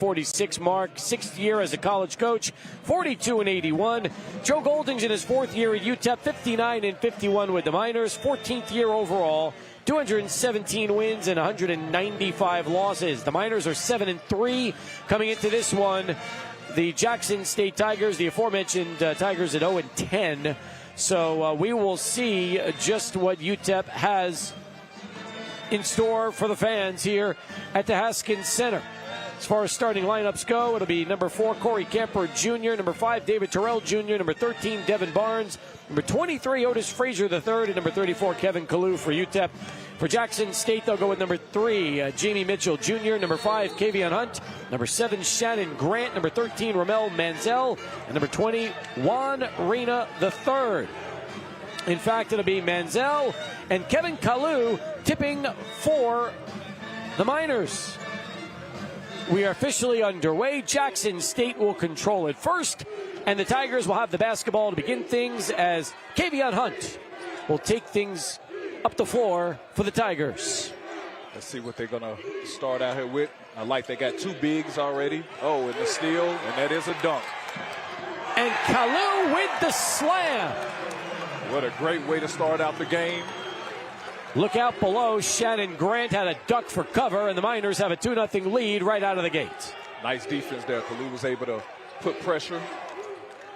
46 mark, 6th year as a college coach, 42-81. Joe Golding's in his 4th year at UTEP, 59-51 with the Miners, 14th year overall, 217 wins and 195 losses. The Miners are 7-3 coming into this one. The Jackson State Tigers, the aforementioned Tigers at 0-10. So we will see just what UTEP has in store for the fans here at the Haskins Center. As far as starting lineups go, it'll be number 4, Corey Camper Jr., number 5, David Terrell Jr., number 13, Devin Barnes, number 23, Otis Frazier III, and number 34, Kevin Kalu for UTEP. For Jackson State, they'll go with number 3, Jamie Mitchell Jr., number 5, Kavion Hunt, number 7, Shannon Grant, number 13, Ramel Manziel, and number 20, Juan Reyna III. In fact, it'll be Manziel and Kevin Kalu tipping for the Miners. We are officially underway. Jackson State will control it first, and the Tigers will have the basketball to begin things as Kavion Hunt will take things up the floor for the Tigers. Let's see what they're going to start out here with. I like they got 2 bigs already. Oh, and the steal, and that is a dunk. And Kalu with the slam. What a great way to start out the game. Look out below. Shannon Grant had a duck for cover, and the Miners have a 2-0 lead right out of the gate. Nice defense there. Kalu was able to put pressure,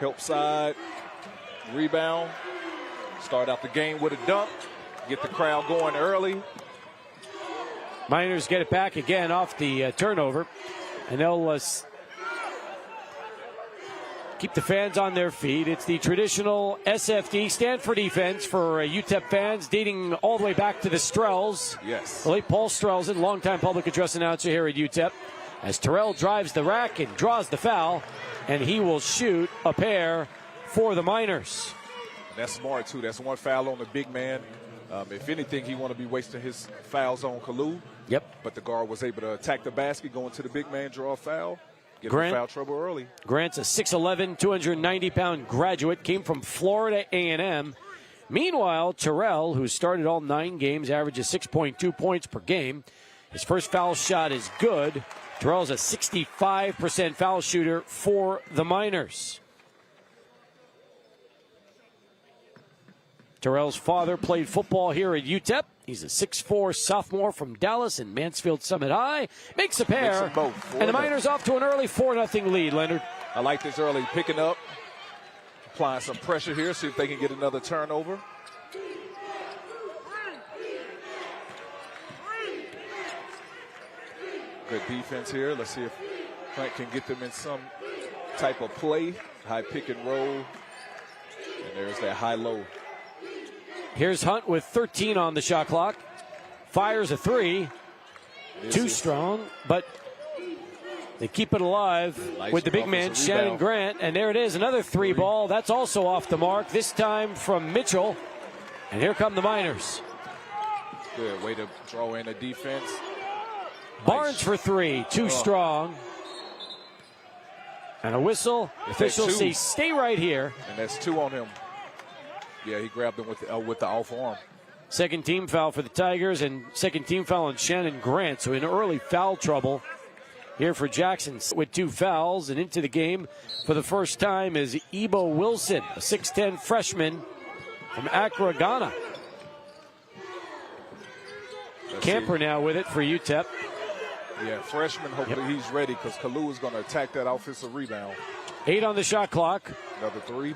help side, rebound, start out the game with a dunk, get the crowd going early. Miners get it back again off the turnover, and they'll keep the fans on their feet. It's the traditional SFD, stand for defense, for UTEP fans, dating all the way back to the Strells. Yes. The late Paul Strelson, longtime public address announcer here at UTEP, as Terrell drives the rack and draws the foul, and he will shoot a pair for the Miners. That's smart, too. That's one foul on the big man. If anything, he want to be wasting his fouls on Kalu. Yep. But the guard was able to attack the basket, go into the big man, draw a foul. Get in foul trouble early. Grant's a 6'11", 290-pound graduate, came from Florida A&M. Meanwhile, Terrell, who started all 9 games, averages 6.2 points per game. His first foul shot is good. Terrell's a 65% foul shooter for the Miners. Terrell's father played football here at UTEP. He's a 6'4" sophomore from Dallas and Mansfield Summit High. Makes a pair. And the Miners off to an early 4-0 lead, Leonard. I like this early picking up, applying some pressure here, see if they can get another turnover. Good defense here. Let's see if Hunt can get them in some type of play. High pick and roll. And there's that high-low. Here's Hunt with 13 on the shot clock. Fires a 3. Too strong, but they keep it alive with the big man, Shannon Grant. And there it is, another 3 ball. That's also off the mark, this time from Mitchell. And here come the Miners. Good way to draw in the defense. Barnes for 3, too strong. And a whistle. Officials say stay right here. And that's 2 on him. Yeah, he grabbed him with the off arm. Second team foul for the Tigers, and second team foul on Shannon Grant. So in early foul trouble here for Jackson with 2 fouls. And into the game for the first time is Ebo Wilson, a 6'10" freshman from Accra, Ghana. Camper now with it for UTEP. Yeah, freshman, hopefully he's ready because Kalu is going to attack that offensive rebound. 8 on the shot clock. Another 3.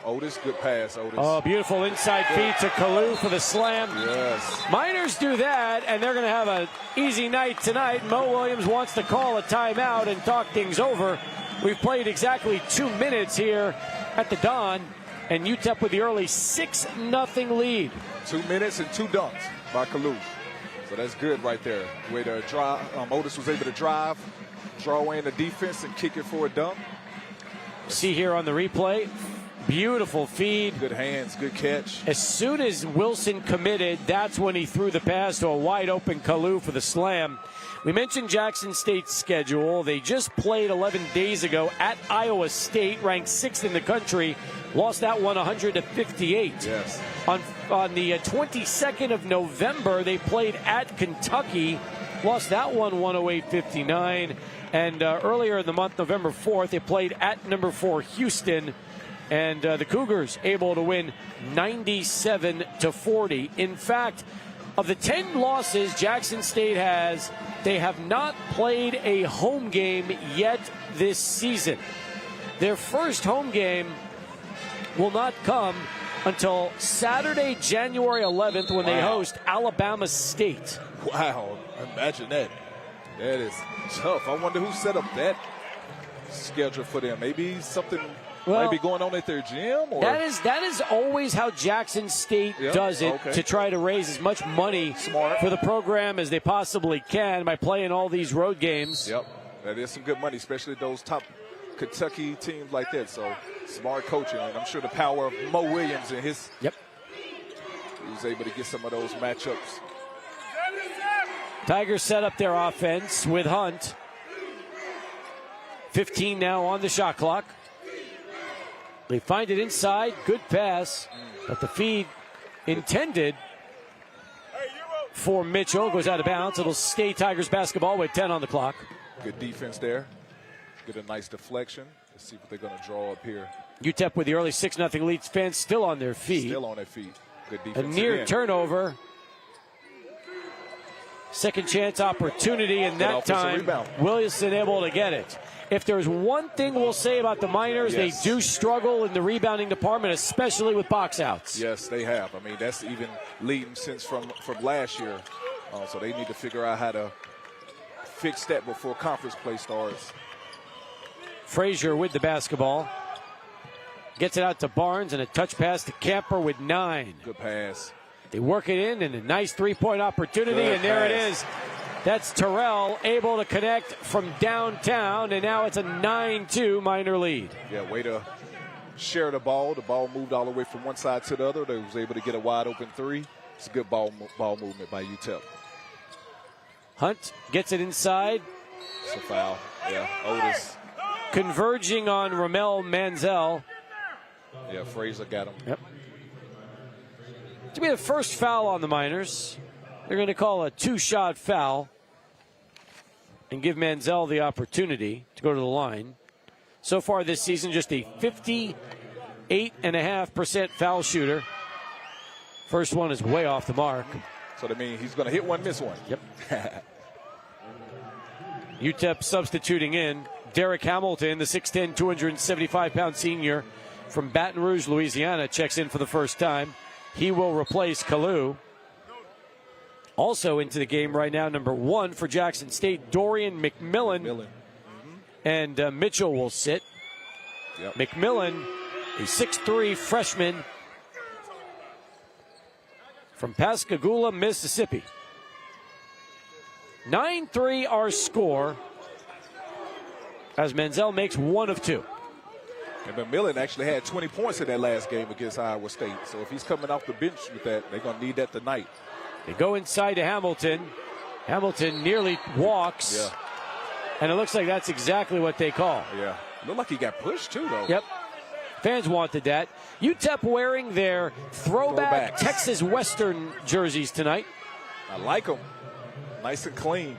Otis, good pass, Otis. Oh, beautiful inside feed to Kalu for the slam. Yes. Miners do that, and they're going to have an easy night tonight. Mo Williams wants to call a timeout and talk things over. We've played exactly 2 minutes here at the Don, and UTEP with the early 6-0 lead. 2 minutes and 2 dunks by Kalu. So that's good right there. Way to drive. Otis was able to drive, draw in the defense, and kick it for a dunk. See here on the replay. Beautiful feed. Good hands, good catch. As soon as Wilson committed, that's when he threw the pass to a wide-open Kalu for the slam. We mentioned Jackson State's schedule. They just played 11 days ago at Iowa State, ranked 6th in the country. Lost that one 100-58. Yes. On the 22nd of November, they played at Kentucky. Lost that one 108-59. And earlier in the month, November 4th, they played at number 4 Houston. And the Cougars able to win 97-40. In fact, of the 10 losses Jackson State has, they have not played a home game yet this season. Their first home game will not come until Saturday, January 11th, when they host Alabama State. Wow, imagine that. That is tough. I wonder who set up that schedule for them. Maybe something might be going on at their gym? Or? That is always how Jackson State does it, to try to raise as much money for the program as they possibly can by playing all these road games. Yep, that is some good money, especially those top Kentucky teams like that. So smart coaching, and I'm sure the power of Mo Williams and his. He was able to get some of those matchups. Tigers set up their offense with Hunt. 15 now on the shot clock. They find it inside. Good pass. But the feed intended for Mitchell goes out of bounds. It'll stay Tigers basketball with 10 on the clock. Good defense there. Get a nice deflection. Let's see what they're going to draw up here. UTEP with the early 6-0 lead. Fans still on their feet. Still on their feet. Good defense. A near turnover. Second chance opportunity, and that time Williamson able to get it. If there's one thing we'll say about the Miners, they do struggle in the rebounding department, especially with box outs. Yes, they have. I mean, that's even leading since from last year. So they need to figure out how to fix that before conference play starts. Frazier with the basketball. Gets it out to Barnes, and a touch pass to Camper with 9. Good pass. They work it in, and a nice three-point opportunity, and there it is. That's Terrell able to connect from downtown, and now it's a 9-2 Miner lead. Yeah, way to share the ball. The ball moved all the way from one side to the other. They was able to get a wide-open three. It's a good ball movement by UTEP. Hunt gets it inside. It's a foul. Yeah, Otis. Converging on Ramel Manziel. Yeah, Frazier got him. Yep. To be the first foul on the Miners. They're going to call a 2-shot foul and give Manziel the opportunity to go to the line. So far this season, just a 58.5% foul shooter. First one is way off the mark. So that means he's going to hit one, miss one. Yep. UTEP substituting in Derek Hamilton, the 6'10", 275-pound senior from Baton Rouge, Louisiana, checks in for the first time. He will replace Kalu. Also into the game right now, number 1 for Jackson State, Dorian McMillan. And Mitchell will sit. Yep. McMillan, a 6'3" freshman from Pascagoula, Mississippi. 9-3 our score as Manziel makes 1 of 2. And McMillan actually had 20 points in that last game against Iowa State. So if he's coming off the bench with that, they're going to need that tonight. They go inside to Hamilton. Hamilton nearly walks. Yeah. And it looks like that's exactly what they call. Yeah. Looked like he got pushed too, though. Yep. Fans wanted that. UTEP wearing their throwback Texas Western jerseys tonight. I like them. Nice and clean.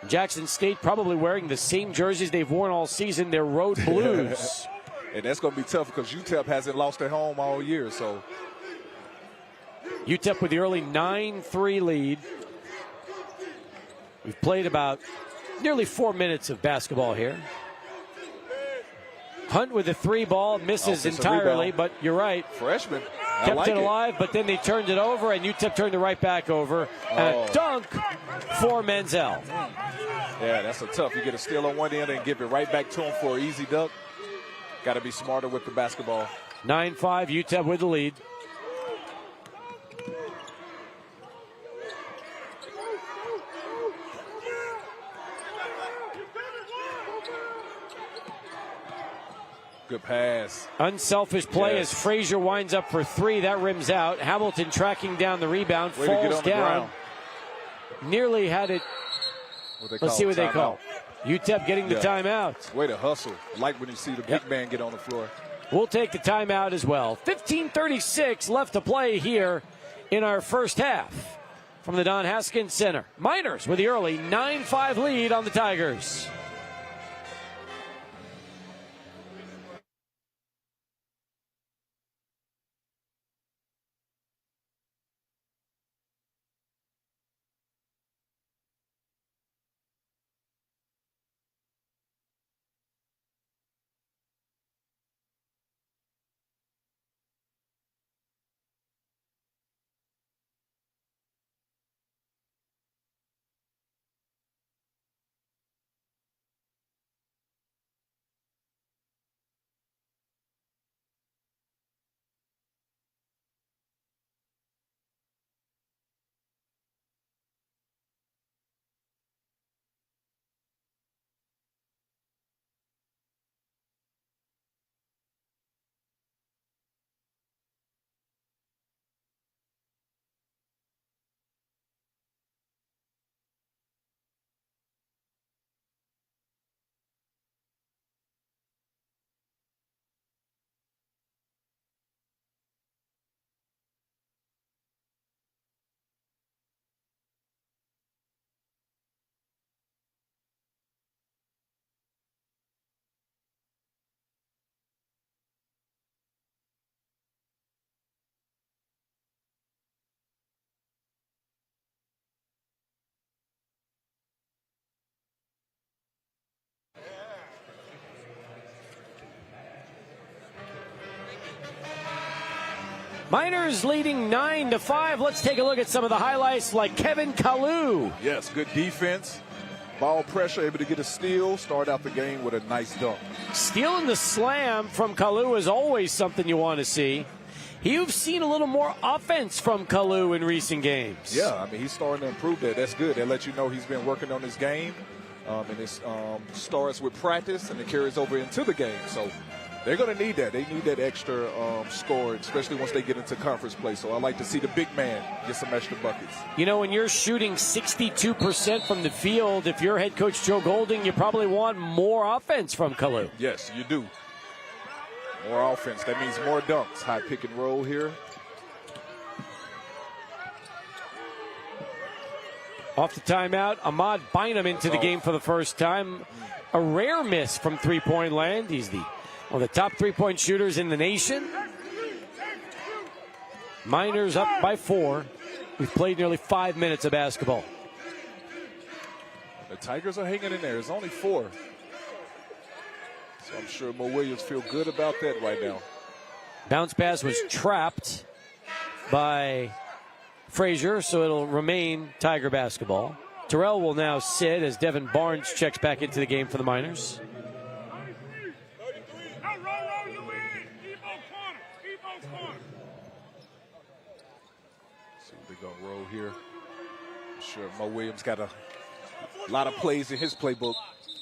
Jackson State probably wearing the same jerseys they've worn all season, their road blues. And that's going to be tough because UTEP hasn't lost at home all year. So UTEP with the early 9-3 lead. We've played about nearly 4 minutes of basketball here. Hunt with the 3 ball, misses entirely, but you're right. Freshman. Kept it alive, but then they turned it over, and UTEP turned it right back over. And a dunk for Manziel. Yeah, that's a tough. You get a steal on one end and give it right back to him for an easy dunk. Got to be smarter with the basketball. 9-5, UTEP with the lead. Good pass. Unselfish play as Frazier winds up for 3. That rims out. Hamilton tracking down the rebound, falls down. Nearly had it. Let's see what they call. UTEP getting the timeout. Way to hustle. Like when you see the big man get on the floor. We'll take the timeout as well. 15:36 left to play here in our first half. from the Don Haskins Center. Miners with the early 9-5 lead on the Tigers. Miners leading 9-5. Let's take a look at some of the highlights, like Kevin Kalu. Yes, good defense. Ball pressure, able to get a steal. Start out the game with a nice dunk. Stealing the slam from Kalu is always something you want to see. You've seen a little more offense from Kalu in recent games. Yeah, I mean, he's starting to improve that. That's good. That lets you know he's been working on his game. And it starts with practice, and it carries over into the game. So they're going to need that. They need that extra score, especially once they get into conference play. So I like to see the big man get some extra buckets. You know, when you're shooting 62% from the field, if you're head coach Joe Golding, you probably want more offense from Kalu. Yes, you do. More offense. That means more dunks. High pick and roll here. Off the timeout, Ahmad Bynum into the game for the first time. A rare miss from three-point land. He's one of the top three-point shooters in the nation. Miners up by 4. We've played nearly 5 minutes of basketball. The Tigers are hanging in there. It's only 4. So I'm sure Mo Williams feel good about that right now. Bounce pass was trapped by Frazier, so it'll remain Tiger basketball. Terrell will now sit as Devin Barnes checks back into the game for the Miners. See what they're going to roll here. I'm sure Mo Williams got a lot of plays in his playbook.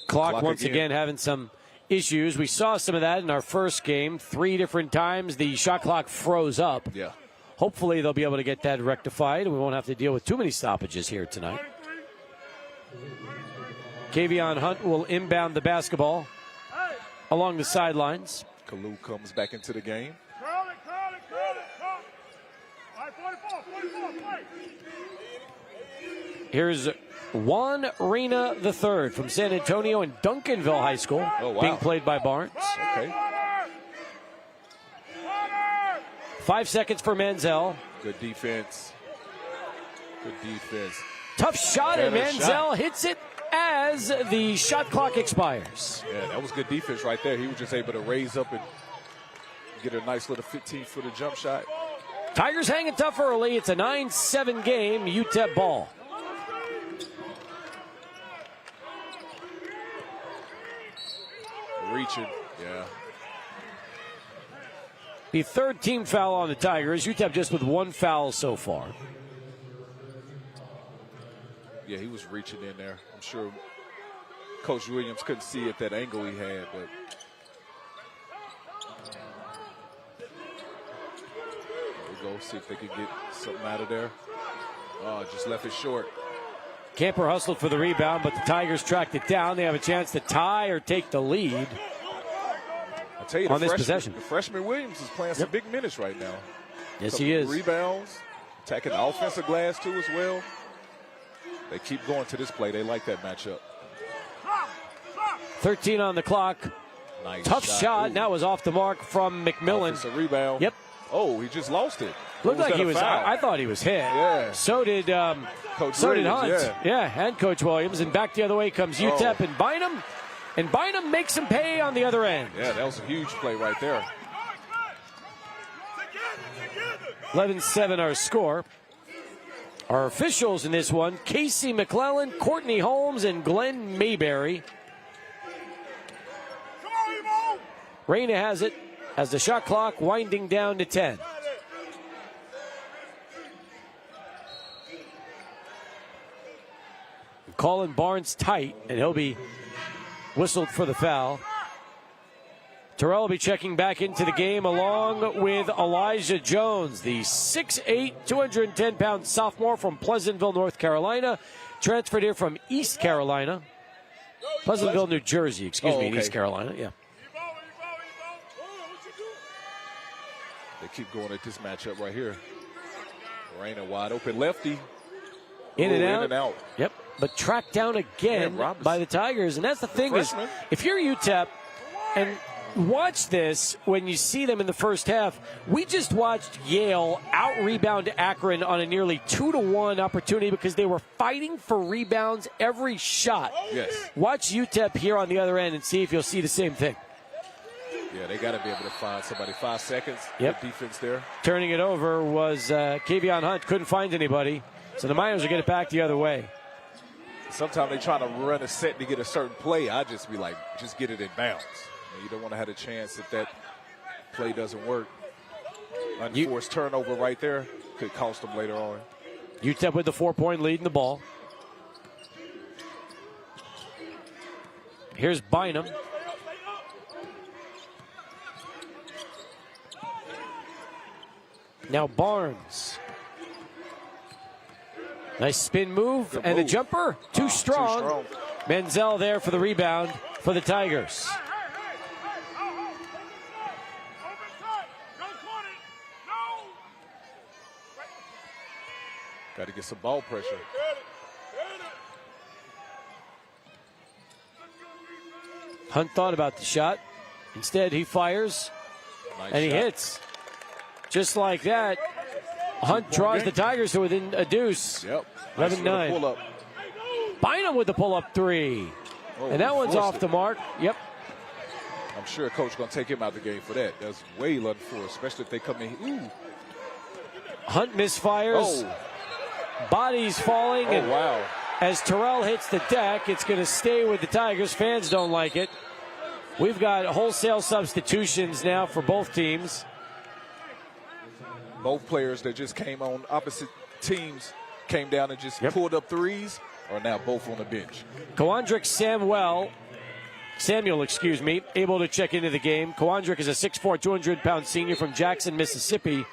Clock once again having some issues. We saw some of that in our first game. 3 different times the shot clock froze up. Yeah. Hopefully they'll be able to get that rectified, and we won't have to deal with too many stoppages here tonight. Kavion Hunt will inbound the basketball along the sidelines. Kalu comes back into the game. Here's Juan Reyna III from San Antonio and Duncanville High School, being played by Barnes. Okay. 5 seconds for Manziel. Good defense. Good defense. Tough shot, and Manziel hits it as the shot clock expires. Yeah, that was good defense right there. He was just able to raise up and get a nice little 15-footer jump shot. Tigers hanging tough early. It's a 9-7 game, UTEP ball. Reaching, yeah. The third team foul on the Tigers. UTEP just with 1 foul so far. Yeah, he was reaching in there. I'm sure Coach Williams couldn't see at that angle he had, but there we go. See if they could get something out of there. Oh, just left it short. Camper hustled for the rebound, but the Tigers tracked it down. They have a chance to tie or take the lead. I'll tell you, on this possession. The freshman Williams is playing some big minutes right now. Yes, he is. Rebounds, attacking the offensive glass too as well. They keep going to this play. They like that matchup. 13 on the clock. Nice Tough shot. Ooh. That was off the mark from McMillan. It's a rebound. Yep. Oh, he just lost it. Looked like he was. Foul? I thought he was hit. Yeah. So did Coach so did Williams, Hunt. Yeah, and Coach Williams. And back the other way comes UTEP and Bynum. And Bynum makes him pay on the other end. Yeah, that was a huge play right there. 11-7 our score. Our officials in this one, Casey McClellan, Courtney Holmes, and Glenn Mayberry. Reyna has it as the shot clock winding down to 10. Colin Barnes tight, and he'll be whistled for the foul. Terrell will be checking back into the game along with Elijah Jones, the 6'8", 210-pound sophomore from Pleasantville, North Carolina, transferred here from East Carolina. Pleasantville, New Jersey, excuse me, in East Carolina, yeah. They keep going at this matchup right here. Reyna wide open lefty. In and In and out. Yep, but tracked down again by the Tigers. And that's the thing is, if you're UTEP and watch this when you see them in the first half, we just watched Yale out-rebound Akron on a nearly 2-to-1 opportunity because they were fighting for rebounds every shot. Yes. Watch UTEP here on the other end and see if you'll see the same thing. Yeah, they got to be able to find somebody. 5 seconds. Yep. Good defense there. Turning it over was Kavion Hunt. Couldn't find anybody. So the Miners will get it back the other way. Sometimes they try to run a set to get a certain play. I just be like, just get it in bounds. You don't want to have a chance if that play doesn't work. Unforced turnover right there could cost them later on. UTEP with the 4-point lead in the ball. Here's Bynum. Now Barnes. Nice spin move. Good and move. the jumper. Too strong. Menzel there for the rebound for the Tigers. Got to get some ball pressure. Hunt thought about the shot. Instead, he fires, and he hits. Just like that, Hunt draws the Tigers to within a deuce. Yep. 11-9. Pull-up. Bynum with the pull-up three. And that one's off the mark. Yep. I'm sure coach going to take him out the game for that. That's way unforced, especially if they come in. Ooh. Hunt misfires. Bodies falling. Oh, wow. As Terrell hits the deck, it's going to stay with the Tigers. Fans don't like it. We've got wholesale substitutions now for both teams. Both players that just came on opposite teams came down and just pulled up threes are now both on the bench. Kowandrick Samuel, able to check into the game. Kowandrick is a 6'4", 200-pound senior from Jackson, Mississippi.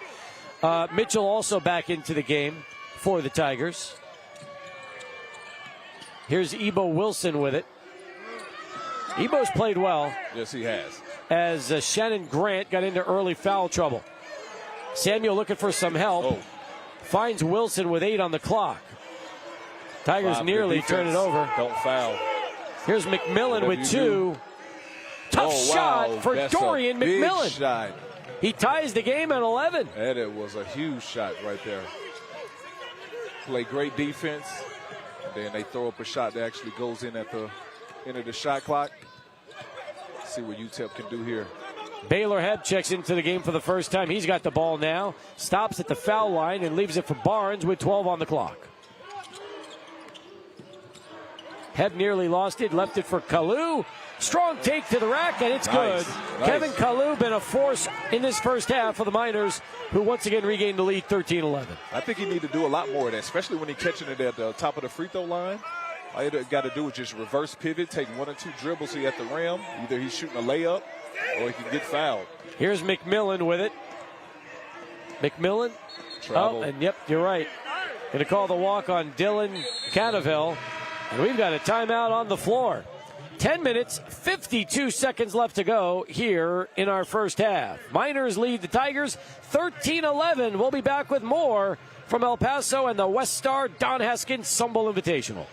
Mitchell also back into the game for the Tigers. Here's Ebo Wilson with it. Ebo's played well. Yes, he has. As Shannon Grant got into early foul trouble. Samuel looking for some help. Finds Wilson with 8 on the clock. Tigers nearly turn it over. Don't foul. Here's McMillan with 2. Tough shot for Dorian McMillan. Big shot. He ties the game at 11. And it was a huge shot right there. Play great defense. And then they throw up a shot that actually goes in at the end of the shot clock. See what UTEP can do here. Baylor Hebb checks into the game for the first time. He's got the ball now. Stops at the foul line and leaves it for Barnes with 12 on the clock. Hebb nearly lost it. Left it for Kalu. Strong take to the rack, and it's good. Kevin Kalu been a force in this first half for the Miners, who once again regained the lead 13-11. I think he need to do a lot more of that, especially when he's catching it at the top of the free throw line. All you got to do is just reverse pivot, take 1 or 2 dribbles here at the rim. Either he's shooting a layup or he can get fouled. Here's McMillan with it. McMillan. Travel. Oh, and yep, you're right. Going to call the walk on Dylan Canaville. And we've got a timeout on the floor. 10 minutes, 52 seconds left to go here in our first half. Miners lead the Tigers 13-11. We'll be back with more from El Paso and the WestStar Don Haskins Sumbel Invitational.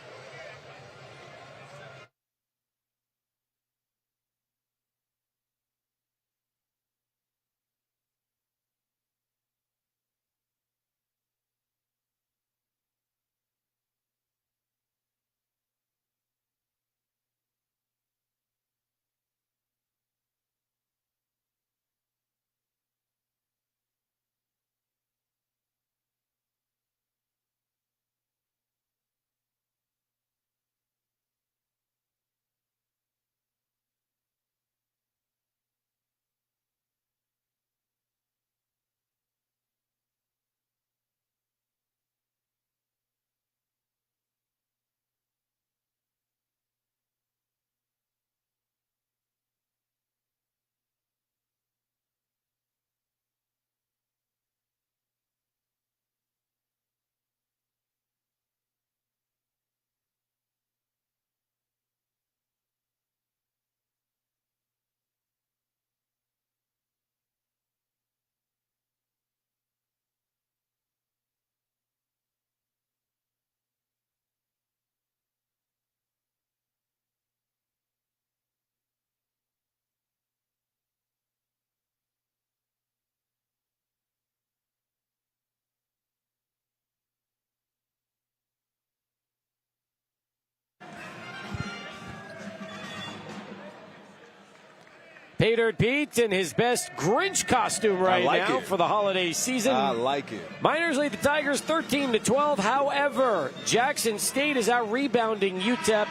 Pay Dirt Pete in his best Grinch costume right now for the holiday season. I like it. Miners lead the Tigers 13-12. However, Jackson State is out rebounding UTEP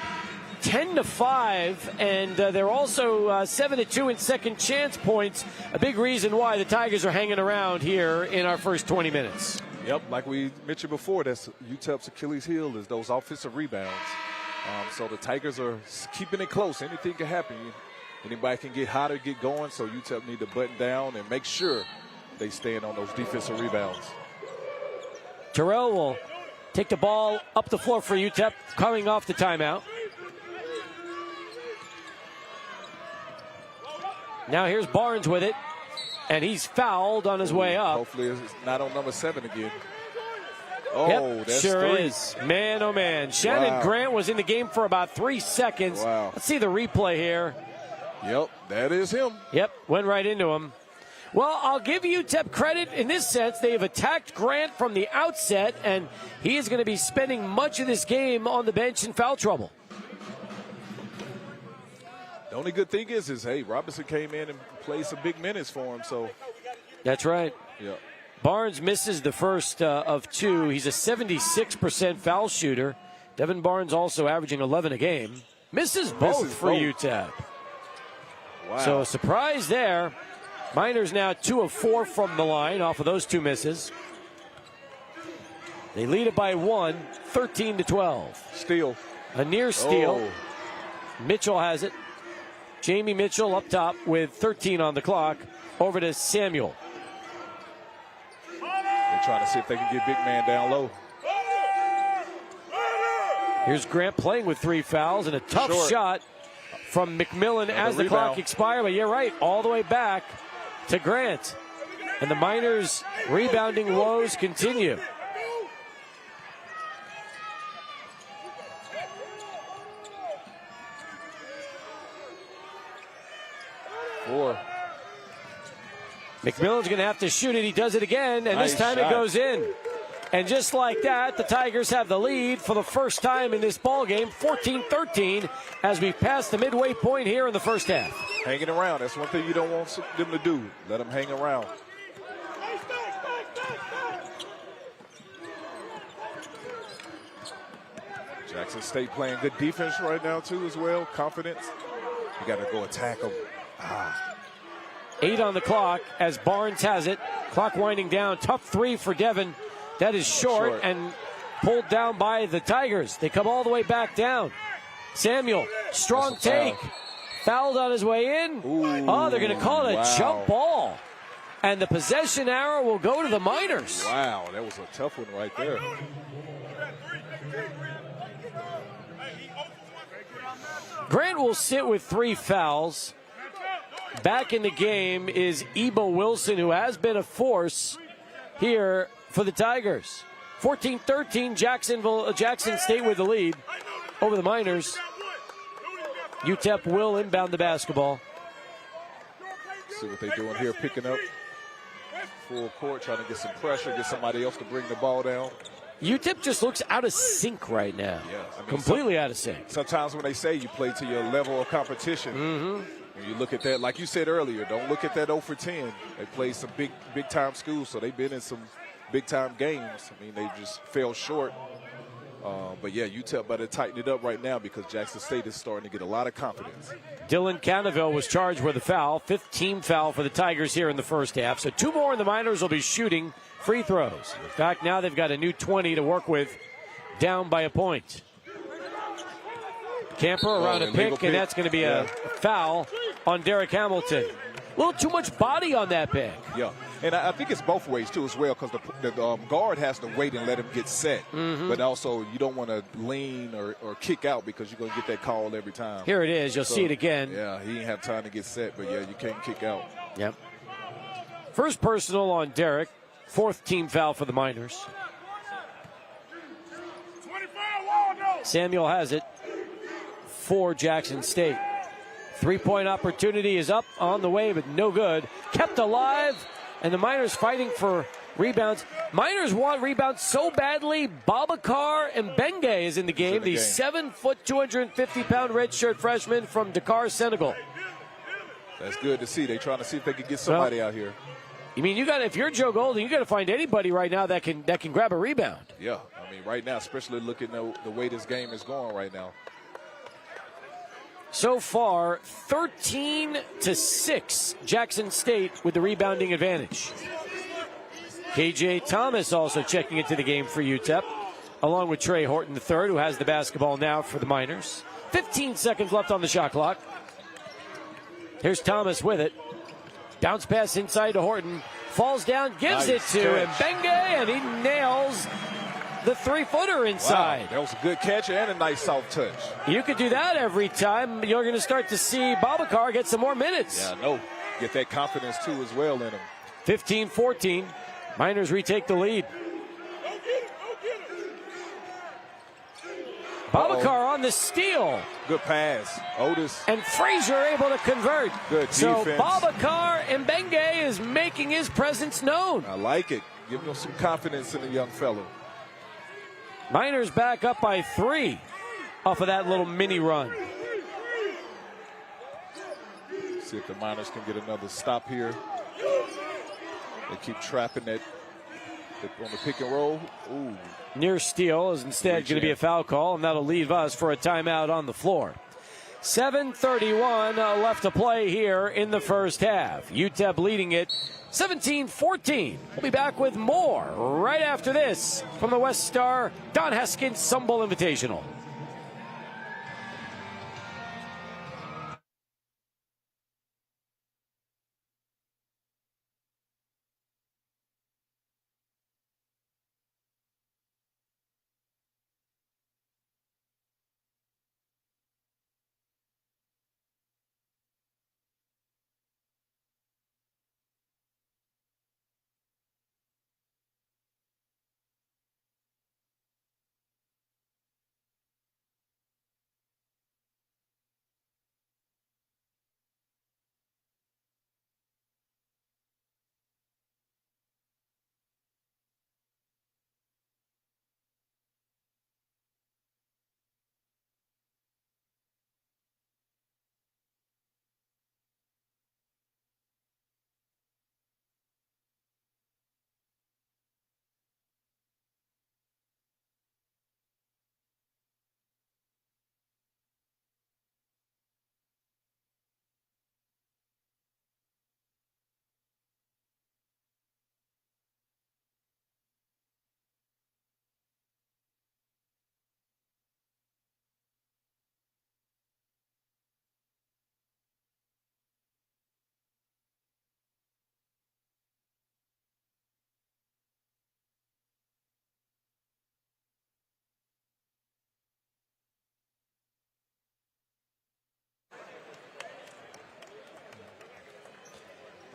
10-5, and they're also 7-2 in second chance points. A big reason why the Tigers are hanging around here in our first 20 minutes. Yep, like we mentioned before, that's UTEP's Achilles heel is those offensive rebounds. So the Tigers are keeping it close. Anything can happen. Anybody can get hot or get going, so UTEP need to button down and make sure they stand on those defensive rebounds. Terrell will take the ball up the floor for UTEP, coming off the timeout. Now here's Barnes with it, and he's fouled on his way up. Hopefully it's not on number 7 again. Oh, yep, that's sure 3. is. Man, oh man. Shannon Grant was in the game for about 3 seconds. Wow. Let's see the replay here. Yep, that is him. Yep, went right into him. Well, I'll give UTEP credit in this sense. They've attacked Grant from the outset, and he is going to be spending much of this game on the bench in foul trouble. The only good thing is hey, Robinson came in and played some big minutes for him, so. That's right. Yeah. Barnes misses the first of 2. He's a 76% foul shooter. Devin Barnes also averaging 11 a game. Misses both for UTEP. Wow. So a surprise there. Miners now 2 of 4 from the line off of those 2 misses. They lead it by 1, 13-12. Steal. A near steal. Oh. Mitchell has it. Jamie Mitchell up top with 13 on the clock. Over to Samuel. They're trying to see if they can get big man down low. Here's Grant playing with 3 fouls and a tough shot from McMillan as the clock expires. But you're right, all the way back to Grant. And the Miners' rebounding woes continue. McMillan's going to have to shoot it. He does it again, and this time it goes in. And just like that, the Tigers have the lead for the first time in this ball game, 14-13, as we pass the midway point here in the first half. Hanging around. That's one thing you don't want them to do. Let them hang around. Jackson State playing good defense right now, too, as well. Confidence. You got to go attack them. 8 on the clock as Barnes has it. Clock winding down. Tough 3 for Devin. That is short and pulled down by the Tigers. They come all the way back down. Samuel, strong take. Fouled on his way in. Ooh, oh, they're going to call it a jump ball. And the possession arrow will go to the Miners. Wow, that was a tough one right there. Grant will sit with 3 fouls. Back in the game is Ebo Wilson, who has been a force here for the Tigers. 14-13, Jackson State with the lead over the Miners. UTEP will inbound the basketball. See what they're doing here, picking up full court, trying to get some pressure, get somebody else to bring the ball down. UTEP just looks out of sync right now. Yeah, I mean, completely out of sync. Sometimes when they say you play to your level of competition, when you look at that, like you said earlier, don't look at that 0 for 10. They played some big time schools, so they've been in some big time games. I mean, they just fell short. But yeah, UTEP better tighten it up right now because Jackson State is starting to get a lot of confidence. Dylan Cannaville was charged with a foul, 5th team foul for the Tigers here in the first half. So 2 more and the Miners will be shooting free throws. In fact, now they've got a new 20 to work with, down by a point. Camper around a pick, and that's going to be a foul on Derek Hamilton. A little too much body on that pick. Yeah, and I think it's both ways, too, as well, because the guard has to wait and let him get set. But also, you don't want to lean or kick out because you're going to get that call every time. Here it is. You'll see it again. Yeah, he didn't have time to get set, but, yeah, you can't kick out. Yep. First personal on Derek. 4th team foul for the Miners. Samuel has it for Jackson State. 3-point opportunity is up on the way, but no good. Kept alive, and the Miners fighting for rebounds. Miners want rebounds so badly, Babacar and Benge is in the game. The 7-foot, 250-pound redshirt freshman from Dakar, Senegal. That's good to see. They're trying to see if they can get somebody out here. I mean, if you're Joe Golding, you got to find anybody right now that can grab a rebound. Yeah, I mean, right now, especially looking at the way this game is going right now. So far, 13-6, Jackson State with the rebounding advantage. KJ Thomas also checking into the game for UTEP, along with Trey Horton III, who has the basketball now for the Miners. 15 seconds left on the shot clock. Here's Thomas with it. Bounce pass inside to Horton. Falls down, gives it to Mbenge, and he nails the 3-footer inside. Wow, that was a good catch and a nice soft touch. You could do that every time. You're going to start to see Babacar get some more minutes. Yeah, I know. Get that confidence, too, as well in him. 15-14. Miners retake the lead. Babacar on the steal. Good pass. Otis. And Frazier able to convert. Good defense. So Babacar Mbenge is making his presence known. I like it. Giving him some confidence in the young fellow. Miners back up by 3 off of that little mini run. See if the Miners can get another stop here. They keep trapping it on the pick and roll. Ooh. Near steal is instead going to be a foul call, and that'll leave us for a timeout on the floor. 7:31 left to play here in the first half. UTEP leading it 17-14. We'll be back with more right after this from the WestStar Don Haskins Sun Bowl Invitational.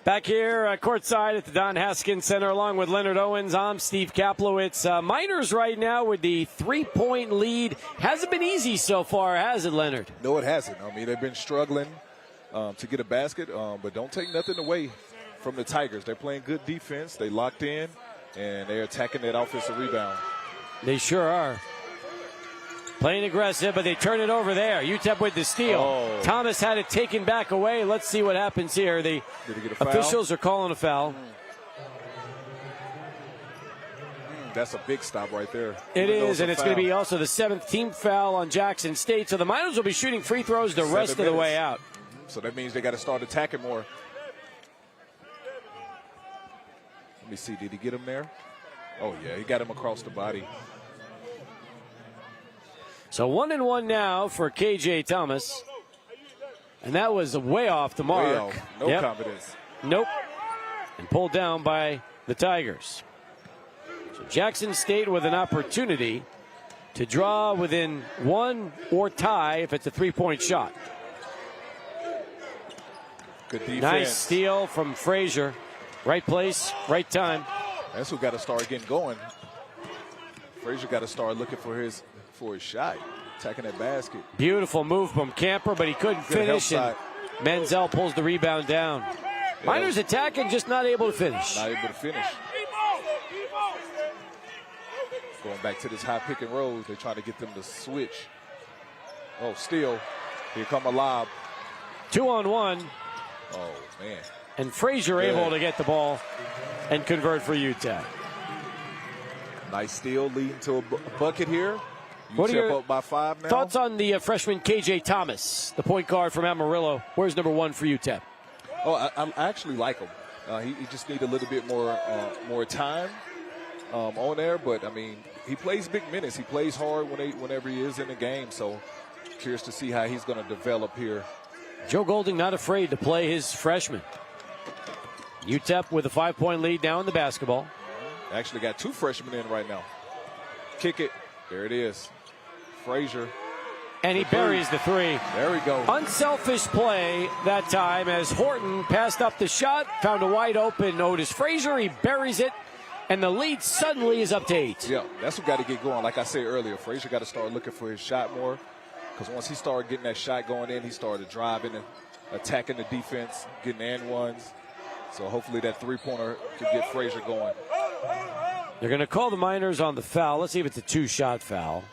Back here courtside at the Don Haskins Center along with Leonard Owens. I'm Steve Kaplowitz. Miners right now with the 3-point lead. Hasn't been easy so far, has it, Leonard? No, it hasn't. I mean, they've been struggling to get a basket, but don't take nothing away from the Tigers. They're playing good defense. They locked in, and they're attacking that offensive rebound. They sure are. Playing aggressive, but they turn it over there. UTEP with the steal. Oh. Thomas had it taken back away. Let's see what happens here. The Did he get a foul? officials are calling a foul. That's a big stop right there. It Even though is, and a it's going to foul. be also the 7th team foul on Jackson State. So the Miners will be shooting free throws the rest of the way out. So that means they got to start attacking more. Let me see. Did he get him there? Oh, yeah. He got him across the body. So 1-1 now for KJ Thomas. And that was way off the mark. Way off. No confidence. Nope. And pulled down by the Tigers. So Jackson State with an opportunity to draw within one or tie if it's a 3-point shot. Good defense. Nice steal from Frazier. Right place, right time. That's who got to start getting going. Frazier got to start looking for his shot, attacking that basket. Beautiful move from Camper, but he couldn't Good help finish. And Menzel pulls the rebound down. Yeah, Miners attacking, just not able to finish. Not able to finish. Going back to this high pick and roll, they're trying to get them to switch. Oh, steal. Here come a lob. 2-on-1. Oh, man. And Frazier able to get the ball and convert for UTEP. Nice steal leading to a bucket here. What are your up by 5 now. thoughts on the freshman KJ Thomas, the point guard from Amarillo? Where's number 1 for UTEP? Oh, I actually like him. He just needs a little bit more time on there. But, I mean, he plays big minutes. He plays hard whenever he is in the game. So, curious to see how he's going to develop here. Joe Golding not afraid to play his freshman. UTEP with a 5-point lead now in the basketball. Actually got 2 freshmen in right now. Kick it. There it is. Frazier. And he buries the 3. There we go. Unselfish play that time as Horton passed up the shot, found a wide open Otis Frazier. He buries it, and the lead suddenly is up to 8. Yeah, that's what got to get going. Like I said earlier, Frazier got to start looking for his shot more, because once he started getting that shot going in, he started driving and attacking the defense, getting and ones. So hopefully that 3-pointer could get Frazier going. They're going to call the Miners on the foul. Let's see if it's a 2-shot foul.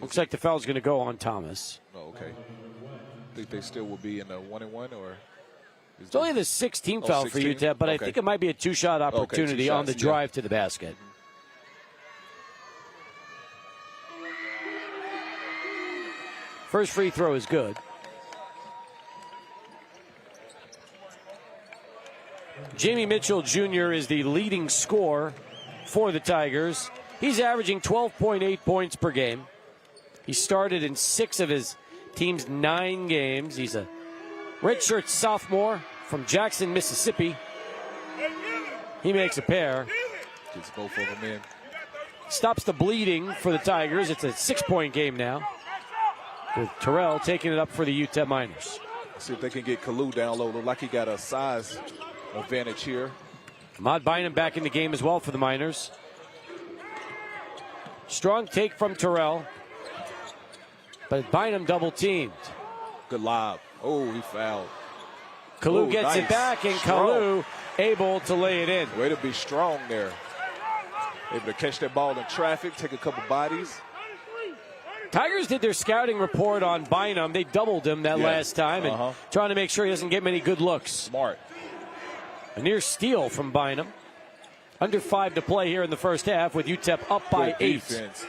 Looks like the foul's going to go on Thomas. Oh, okay. Think they still will be in the 1-1 or? It's only the 16th foul 16? for UTEP, but I think it might be a 2-shot opportunity 2 on the shots, drive to the basket. First free throw is good. Jamie Mitchell Jr. is the leading scorer for the Tigers. He's averaging 12.8 points per game. He started in 6 of his team's 9 games. He's a redshirt sophomore from Jackson, Mississippi. He makes a pair. Gets both of them in. Stops the bleeding for the Tigers. It's a 6-point game now, with Terrell taking it up for the UTEP Miners. See if they can get Kalu down low. Look like he got a size advantage here. Ahmad Bynum back in the game as well for the Miners. Strong take from Terrell, but Bynum double teamed. Good lob. Oh, he fouled. Kalu gets it back, and Kalu able to lay it in. Way to be strong there. Able to catch that ball in traffic, take a couple bodies. Tigers did their scouting report on Bynum. They doubled him that last time and trying to make sure he doesn't get many good looks. Smart. A near steal from Bynum. Under 5 to play here in the first half with UTEP up by 8. Defense.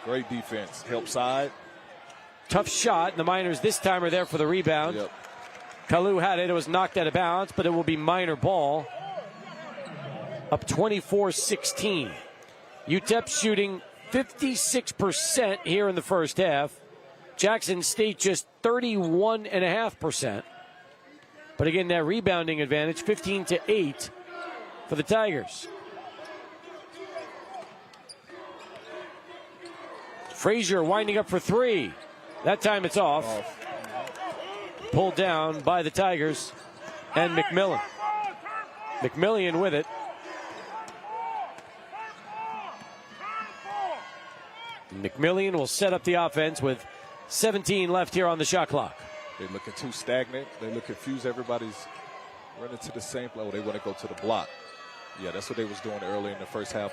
Great defense. Help side. Tough shot. The Miners this time are there for the rebound. Yep. Kalu had it. It was knocked out of bounds, but it will be Miner ball. Up 24-16. UTEP shooting 56% here in the first half. Jackson State just 31.5%. But again, that rebounding advantage, 15-8 for the Tigers. Frazier winding up for 3. That time it's off. Pulled down by the Tigers. and McMillan. McMillan with it. McMillan will set up the offense with 17 left here on the shot clock. They're looking too stagnant. They look confused. Everybody's running to the same level. They want to go to the block. Yeah, that's what they was doing early in the first half.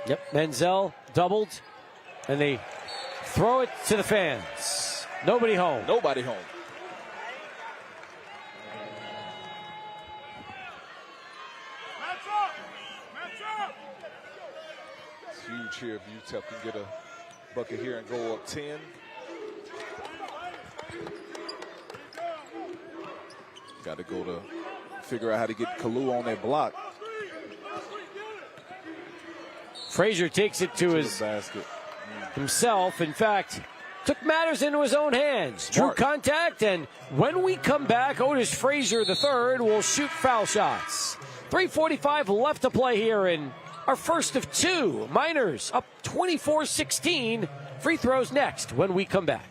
Yep, Menzel doubled, and they throw it to the fans. Nobody home. Nobody home. It's huge here if UTEP can get a bucket here and go up 10. Got to go to figure out how to get Kalu on that block. Frazier takes it to his basket. Himself. In fact, took matters into his own hands. Smart. Drew contact, and when we come back, Otis Frazier III will shoot foul shots. 3:45 left to play here in our first of two. Miners up 24-16. Free throws next when we come back.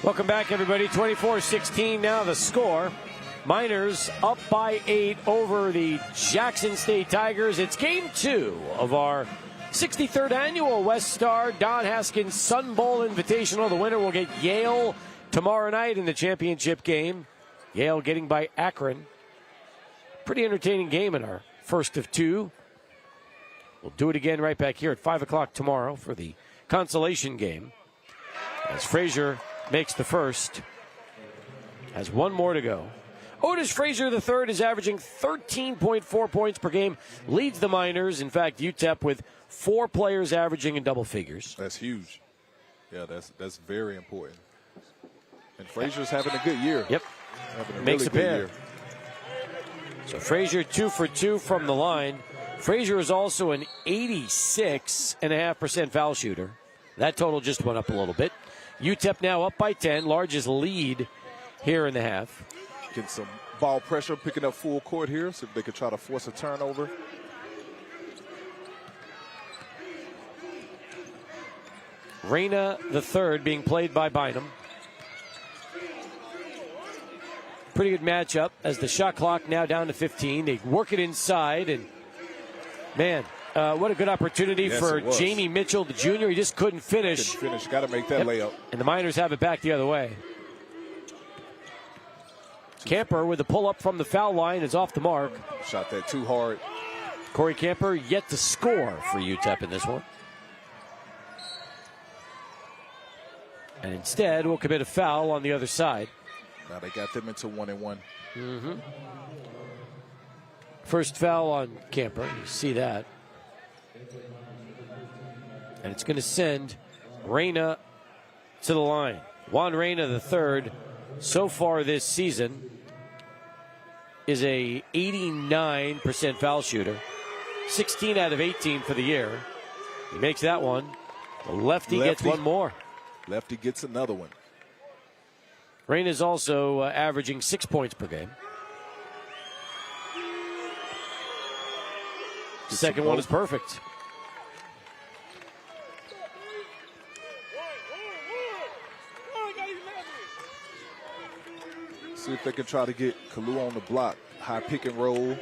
Welcome back, everybody. 24-16 now the score. Miners up by 8 over the Jackson State Tigers. It's game 2 of our 63rd annual WestStar Don Haskins Sun Bowl Invitational. The winner will get Yale tomorrow night in the championship game. Yale getting by Akron. Pretty entertaining game in our first of two. We'll do it again right back here at 5 o'clock tomorrow for the consolation game. As Frazier makes the first. Has one more to go. Otis Frazier III is averaging 13.4 points per game. Leads the Miners. In fact, UTEP with 4 players averaging in double figures. That's huge. Yeah, that's very important. And Frazier's having a good year. Yep. Having a Makes really a pair. good year. So Frazier 2 for 2 from the line. Frazier is also an 86.5% foul shooter. That total just went up a little bit. UTEP now up by 10, largest lead here in the half. Getting some ball pressure, picking up full court here, see if they could try to force a turnover. Reyna the third being played by Bynum. Pretty good matchup as the shot clock now down to 15. They work it inside, and man, what a good opportunity for Jamie Mitchell, the junior. He just couldn't finish. Got to make that layup. And the Miners have it back the other way. Camper with a pull-up from the foul line is off the mark. Shot that too hard. Corey Camper yet to score for UTEP in this one. And instead will commit a foul on the other side. Now they got them into 1-1. Mm-hmm. First foul on Camper. You see that. And it's going to send Reyna to the line. Juan Reyna the third so far this season. is a 89% foul shooter. 16 out of 18 for the year. He makes that one. The lefty gets one more. Lefty gets another one. Rain is also averaging 6 points per game. The second one is perfect. See if they can try to get Kalu on the block. High pick and roll.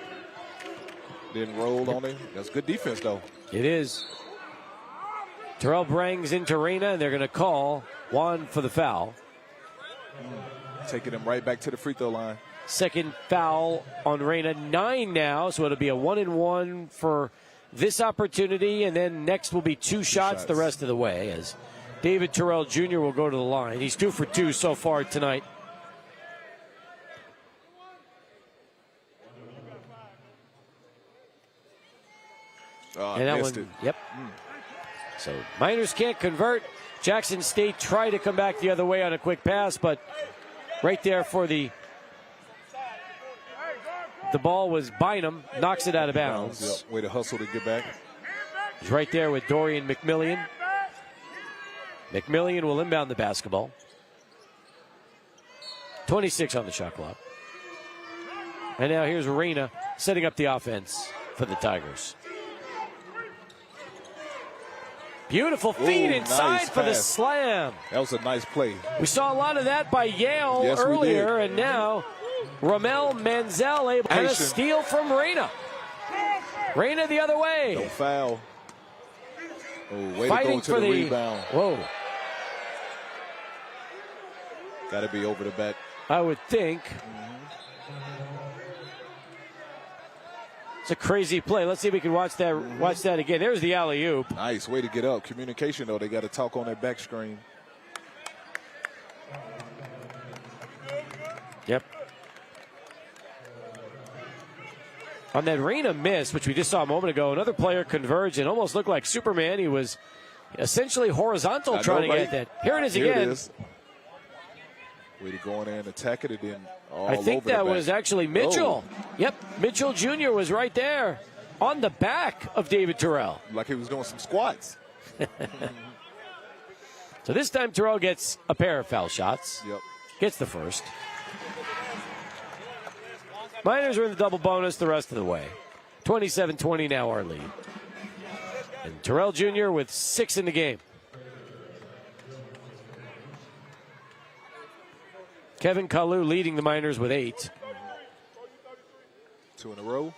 Then roll on him. That's good defense, though. It is. Terrell brings into Reyna, and they're going to call Juan for the foul. Taking him right back to the free throw line. Second foul on Reyna. 9 now, so it'll be a 1-and-1 for this opportunity, and then next will be 2 shots the rest of the way as David Terrell Jr. will go to the line. He's 2 for 2 so far tonight. And that one, yep. So Miners can't convert. Jackson State tried to come back the other way on a quick pass, but right there for the ball was Bynum, knocks it out of bounds. Yep. Way to hustle to get back. He's right there with Dorian McMillian. McMillian will inbound the basketball. 26 on the shot clock. And now here's Reyna setting up the offense for the Tigers. Beautiful feed inside nice for the pass. slam. That was a nice play. We saw a lot of that by Yale earlier, and now Ramel Menzel able and a steal from Reyna. Reyna the other way. No foul. Oh, way Fighting to go to the rebound. Whoa. Got to be over the back. I would think. It's a crazy play. Let's see if we can watch that again. There's the alley-oop. Nice way to get up. Communication, though. They got to talk on their back screen. Yep. On that Reyna miss, which we just saw a moment ago, another player converged and almost looked like Superman. He was essentially horizontal trying to get that. Here it is again. It is. Way to go in there and attack it, and then I think that was actually Mitchell. Oh. Yep, Mitchell Jr. was right there on the back of David Terrell. Like he was doing some squats. So this time Terrell gets a pair of foul shots. Yep. Gets the first. Miners are in the double bonus the rest of the way. 27-20 now our lead. And Terrell Jr. with 6 in the game. Kevin Kalu leading the Miners with 8. 2 in a row.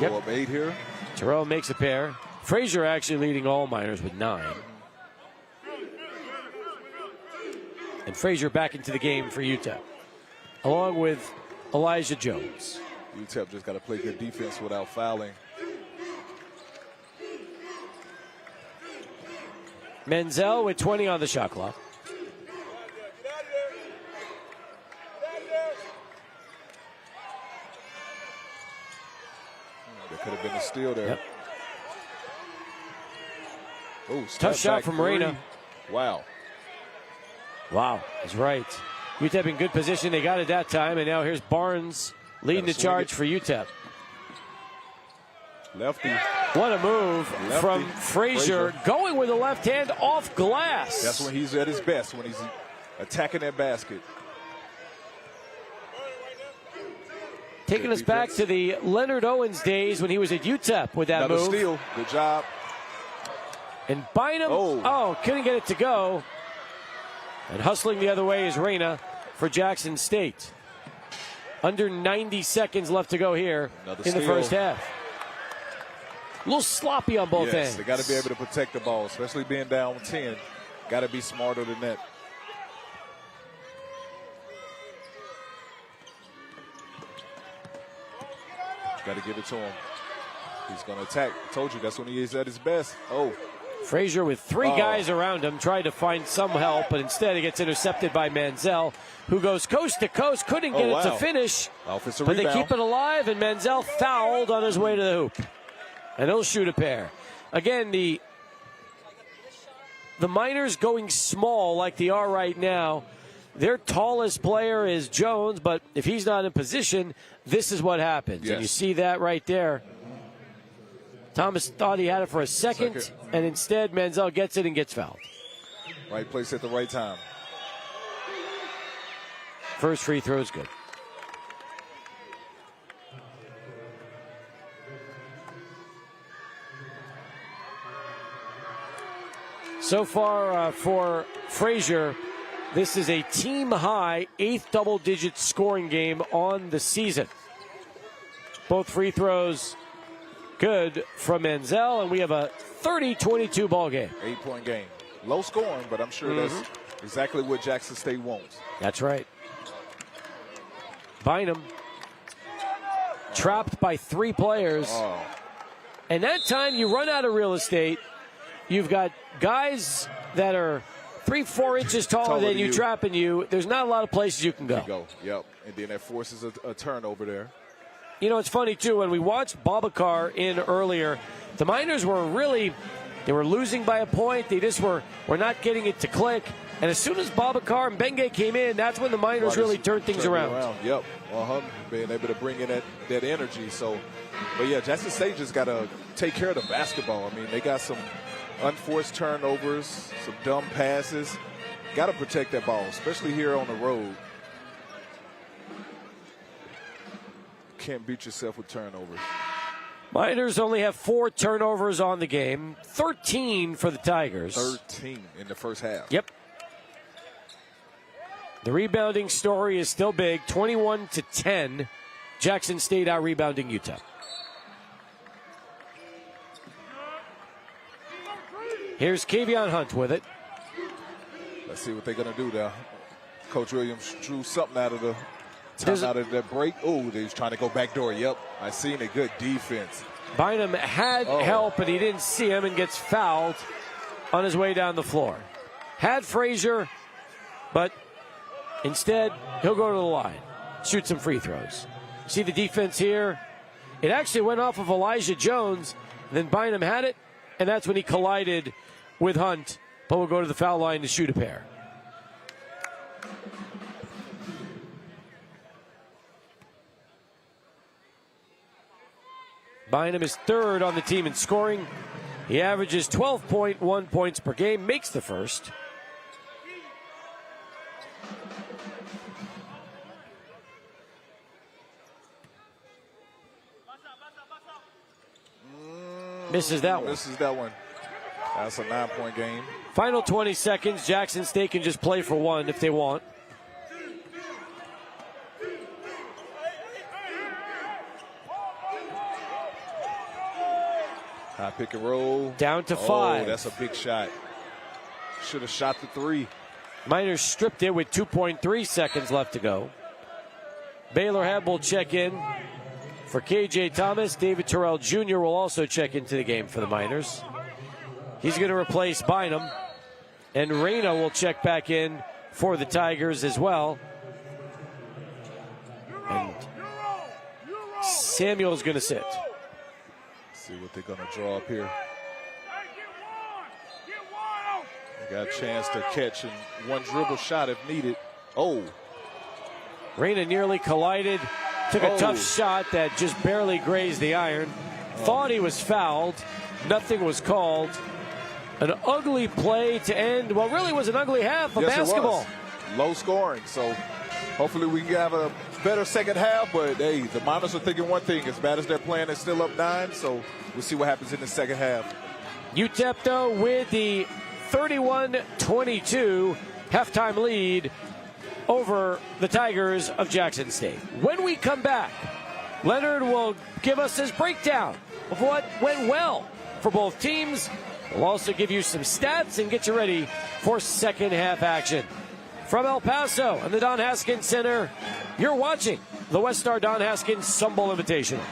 Yep. Go up 8 here. Terrell makes a pair. Frazier actually leading all Miners with 9. And Frazier back into the game for UTEP, along with Elijah Jones. UTEP just got to play good defense without fouling. Menzel with 20 on the shot clock. Could have been a steal there. Yep. Oh, tough shot from Reyna. Wow. Wow, that's right. UTEP in good position. They got it that time, and now here's Barnes leading the charge for UTEP. Lefty. What a move from Frazier. Going with the left hand off glass. That's when he's at his best, when he's attacking that basket. Taking us back to the Leonard Owens days when he was at UTEP with that move. Steal. Good job. And Bynum, couldn't get it to go. And hustling the other way is Reyna for Jackson State. Under 90 seconds left to go here in the first half. A little sloppy on both ends. They got to be able to protect the ball, especially being down 10. Got to be smarter than that. Got to give it to him. He's going to attack. I told you, that's when he is at his best. Frazier with 3 guys around him tried to find some help, but instead he gets intercepted by Menzel, who goes coast to coast, couldn't get it to finish. Offensive but rebound. They keep it alive, and Menzel fouled on his way to the hoop. And he'll shoot a pair. Again, the Miners going small like they are right now. Their tallest player is Jones, but if he's not in position, this is what happens. Yes. And you see that right there. Thomas thought he had it for a second, and instead Menzel gets it and gets fouled. Right place at the right time. First free throw is good. So far for Frazier, this is a team-high 8th double-digit scoring game on the season. Both free throws good from Menzel, and we have a 30-22 ball game. 8-point game. Low scoring, but I'm sure that's exactly what Jackson State wants. That's right. Bynum trapped by 3 players. Oh. And that time you run out of real estate. You've got guys that are 3-4 inches taller than you trapping you. There's not a lot of places you can go. Yep. And then that forces a turnover there. You know, it's funny, too, when we watched Babacar in earlier, the Miners were they were losing by a point. They just were not getting it to click. And as soon as Babacar and Benge came in, that's when the Miners really turned things around. Yep. Being able to bring in that energy. So, but yeah, Jackson State just got to take care of the basketball. I mean, they got some unforced turnovers, some dumb passes. Got to protect that ball, especially here on the road. Can't beat yourself with turnovers. Miners only have 4 turnovers on the game, 13 for the Tigers. 13 in the first half. Yep. The rebounding story is still big, 21-10. Jackson State out rebounding UTEP. Here's Kavion Hunt with it. Let's see what they're going to do there. Coach Williams drew something out of that break. Oh, they was trying to go backdoor. Yep, I seen a good defense. Bynum had help, but he didn't see him and gets fouled on his way down the floor. Had Frazier, but instead he'll go to the line, shoot some free throws. See the defense here? It actually went off of Elijah Jones. Then Bynum had it, and that's when he collided with Hunt, but will go to the foul line to shoot a pair. Bynum is 3rd on the team in scoring. He averages 12.1 points per game, makes the first. Misses that one. Misses that one. That's a 9-point game. Final 20 seconds. Jackson State can just play for 1 if they want. High pick and roll. Down to 5. Oh, that's a big shot. Should have shot the 3. Miners stripped it with 2.3 seconds left to go. Baylor Hebb will check in for KJ Thomas. David Terrell Jr. will also check into the game for the Miners. He's going to replace Bynum. And Reyna will check back in for the Tigers as well. And Samuel's going to sit. See what they're going to draw up here. They got a chance to catch in one dribble shot if needed. Oh. Reyna nearly collided. Took a tough shot that just barely grazed the iron. Thought he was fouled. Nothing was called. An ugly play to end what really was an ugly half of basketball. It was. Low scoring. So hopefully we can have a better second half. But, hey, the Miners are thinking one thing. As bad as they're playing, they're still up 9. So we'll see what happens in the second half. UTEP, though, with the 31-22 halftime lead over the Tigers of Jackson State. When we come back, Leonard will give us his breakdown of what went well for both teams. We'll also give you some stats and get you ready for second half action. From El Paso and the Don Haskins Center, you're watching the WestStar Don Haskins Sun Bowl Invitational.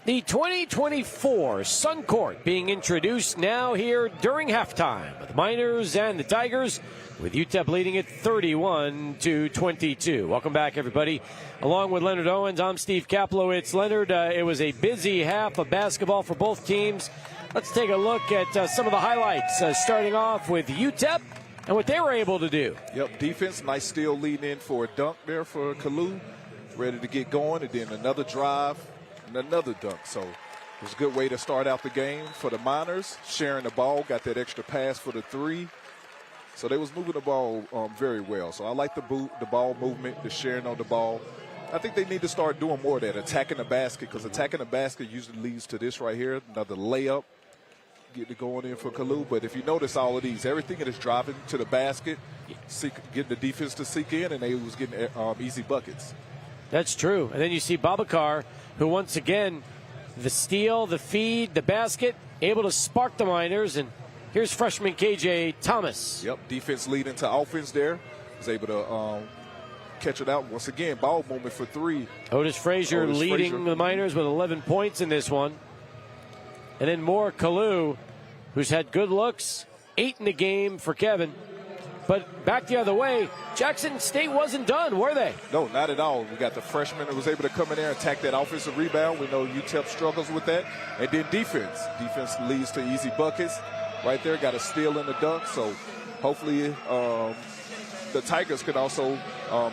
The 2024 Sun Court being introduced now here during halftime with the Miners and the Tigers, with UTEP leading it 31-22. Welcome back, everybody. Along with Leonard Owens, I'm Steve Kaplowitz. Leonard, it was a busy half of basketball for both teams. Let's take a look at some of the highlights, starting off with UTEP and what they were able to do. Yep, defense, nice steal leading in for a dunk there for Kalu. Ready to get going, and then another drive and another dunk. So it was a good way to start out the game for the Miners. Sharing the ball, got that extra pass for the three. So they was moving the ball very well. So I like the ball movement, the sharing on the ball. I think they need to start doing more of that, attacking the basket, because attacking the basket usually leads to this right here, another layup, getting it going in for Kalu. But if you notice all of these, everything is driving to the basket, getting the defense to seek in, and they was getting easy buckets. That's true. And then you see Babacar, who once again, the steal, the feed, the basket, able to spark the Miners. And here's freshman KJ Thomas. Yep, defense leading to offense there. Was able to catch it out. Once again, ball movement for three. Otis Frazier leading the Miners with 11 points in this one. And then more Kalu, who's had good looks, 8 in the game for Kevin. But back the other way, Jackson State wasn't done, were they? No, not at all. We got the freshman that was able to come in there and attack that offensive rebound. We know UTEP struggles with that. And then defense. Defense leads to easy buckets. Right there, got a steal in the dunk. So hopefully the Tigers could also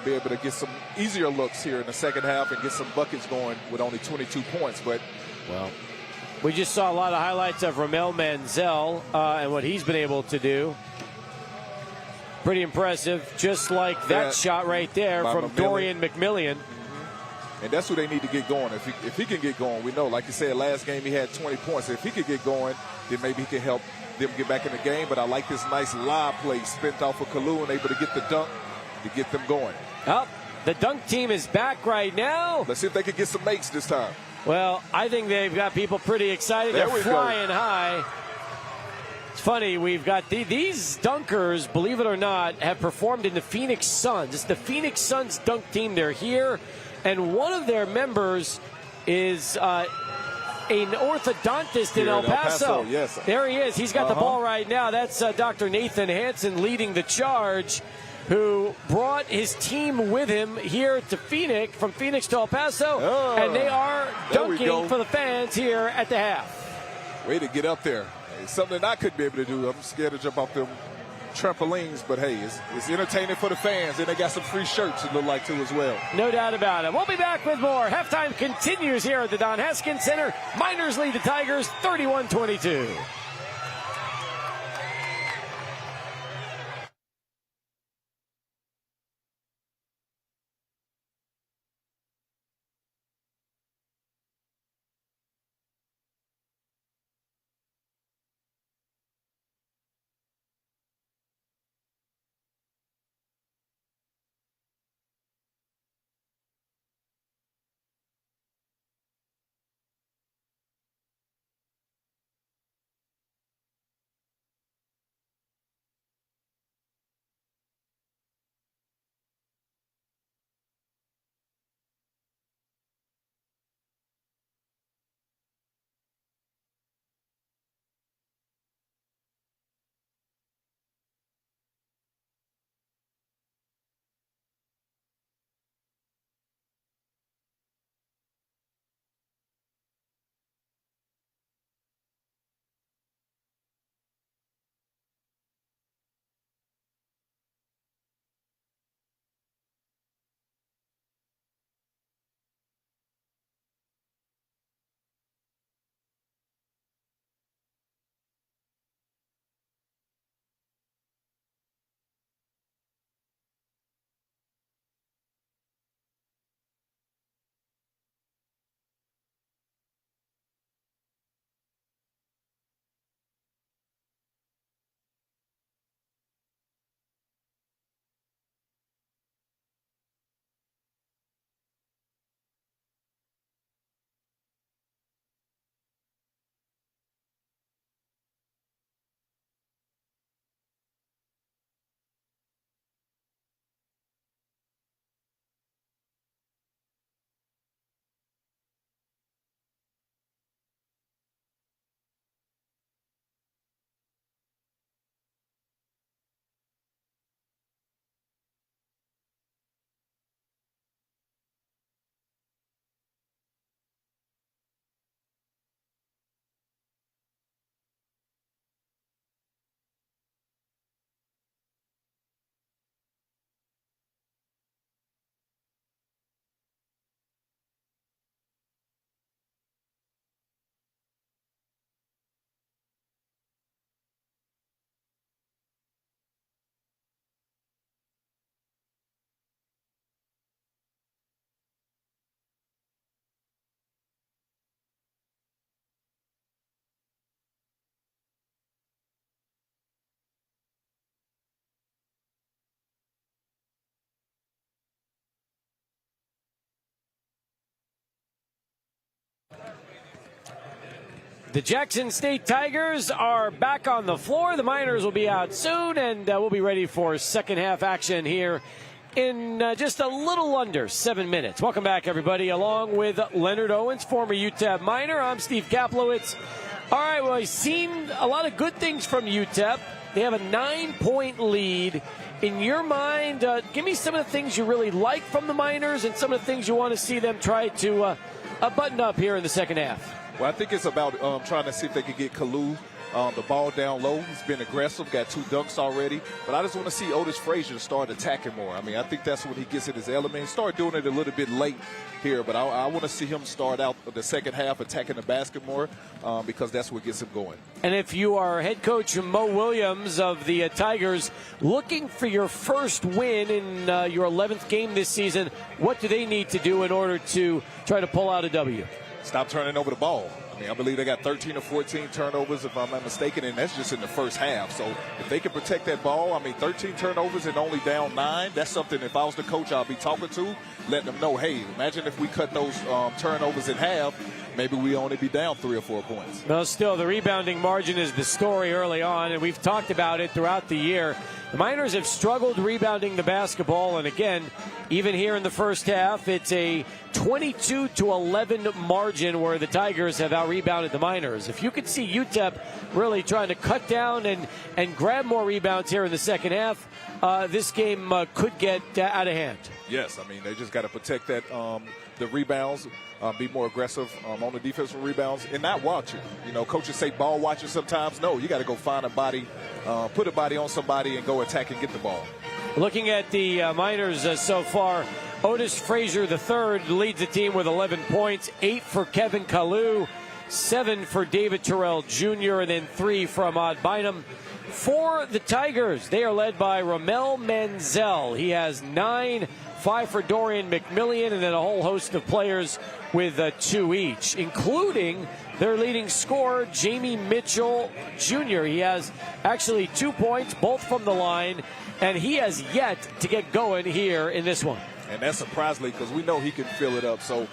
be able to get some easier looks here in the second half and get some buckets going with only 22 points. But, well, we just saw a lot of highlights of Ramel Manzel and what he's been able to do. Pretty impressive, just like that shot right there from Dorian McMillian. Mm-hmm. And that's who they need to get going. If he can get going, we know, like you said, last game he had 20 points. If he could get going, then maybe he can help them get back in the game. But I like this nice lob play spent off of Kalu and able to get the dunk to get them going. Oh, the dunk team is back right now. Let's see if they can get some makes this time. Well, I think they've got people pretty excited. They're flying high. It's funny, we've got these dunkers, believe it or not, have performed in the Phoenix Suns. It's the Phoenix Suns dunk team. They're here, and one of their members is an orthodontist in El Paso. Yes. There he is. He's got the ball right now. That's Dr. Nathan Hansen leading the charge, who brought his team with him here to Phoenix, from Phoenix to El Paso, and they are dunking for the fans here at the half. Way to get up there. It's something I couldn't be able to do. I'm scared to jump off them trampolines, but hey, it's entertaining for the fans, and they got some free shirts, it look like, too, as well. No doubt about it. We'll be back with more. Halftime continues here at the Don Haskins Center. Miners lead the Tigers 31-22. The Jackson State Tigers are back on the floor. The Miners will be out soon, and we'll be ready for second half action here in just a little under 7 minutes. Welcome back, everybody, along with Leonard Owens, former UTEP Miner. I'm Steve Kaplowitz. All right, well, I've seen a lot of good things from UTEP. They have a 9-point lead. In your mind, give me some of the things you really like from the Miners and some of the things you want to see them try to button up here in the second half. Well, I think it's about trying to see if they can get Kalu the ball down low. He's been aggressive, got 2 dunks already. But I just want to see Otis Frazier start attacking more. I mean, I think that's when he gets in his element. He started doing it a little bit late here, but I want to see him start out the second half attacking the basket more because that's what gets him going. And if you are head coach Mo Williams of the Tigers, looking for your first win in your 11th game this season, what do they need to do in order to try to pull out a W? Stop turning over the ball. I mean, I believe they got 13 or 14 turnovers, if I'm not mistaken, and that's just in the first half. So if they can protect that ball, I mean, 13 turnovers and only down 9, that's something if I was the coach I'll be talking to, letting them know, hey, imagine if we cut those turnovers in half, maybe we only be down 3 or 4 points. Well, still, the rebounding margin is the story early on, and we've talked about it throughout the year. The Miners have struggled rebounding the basketball, and again, even here in the first half, it's a 22-11 margin where the Tigers have out-rebounded the Miners. If you could see UTEP really trying to cut down and grab more rebounds here in the second half, this game could get out of hand. Yes, I mean, they just got to protect that the rebounds, be more aggressive on the defensive rebounds, and not watch it. You know, coaches say ball watching sometimes. No, you got to go find a body, put a body on somebody, and go attack and get the ball. Looking at the Miners so far, Otis Frazier III leads the team with 11 points, 8 for Kevin Kalu, 7 for David Terrell Jr., and then 3 from Odd Bynum. For the Tigers, they are led by Ramel Menzel. He has 9, 5 for Dorian McMillian, and then a whole host of players with 2 each, including their leading scorer, Jamie Mitchell Jr. He has actually 2 points, both from the line, and he has yet to get going here in this one. And that's surprisingly because we know he can fill it up. So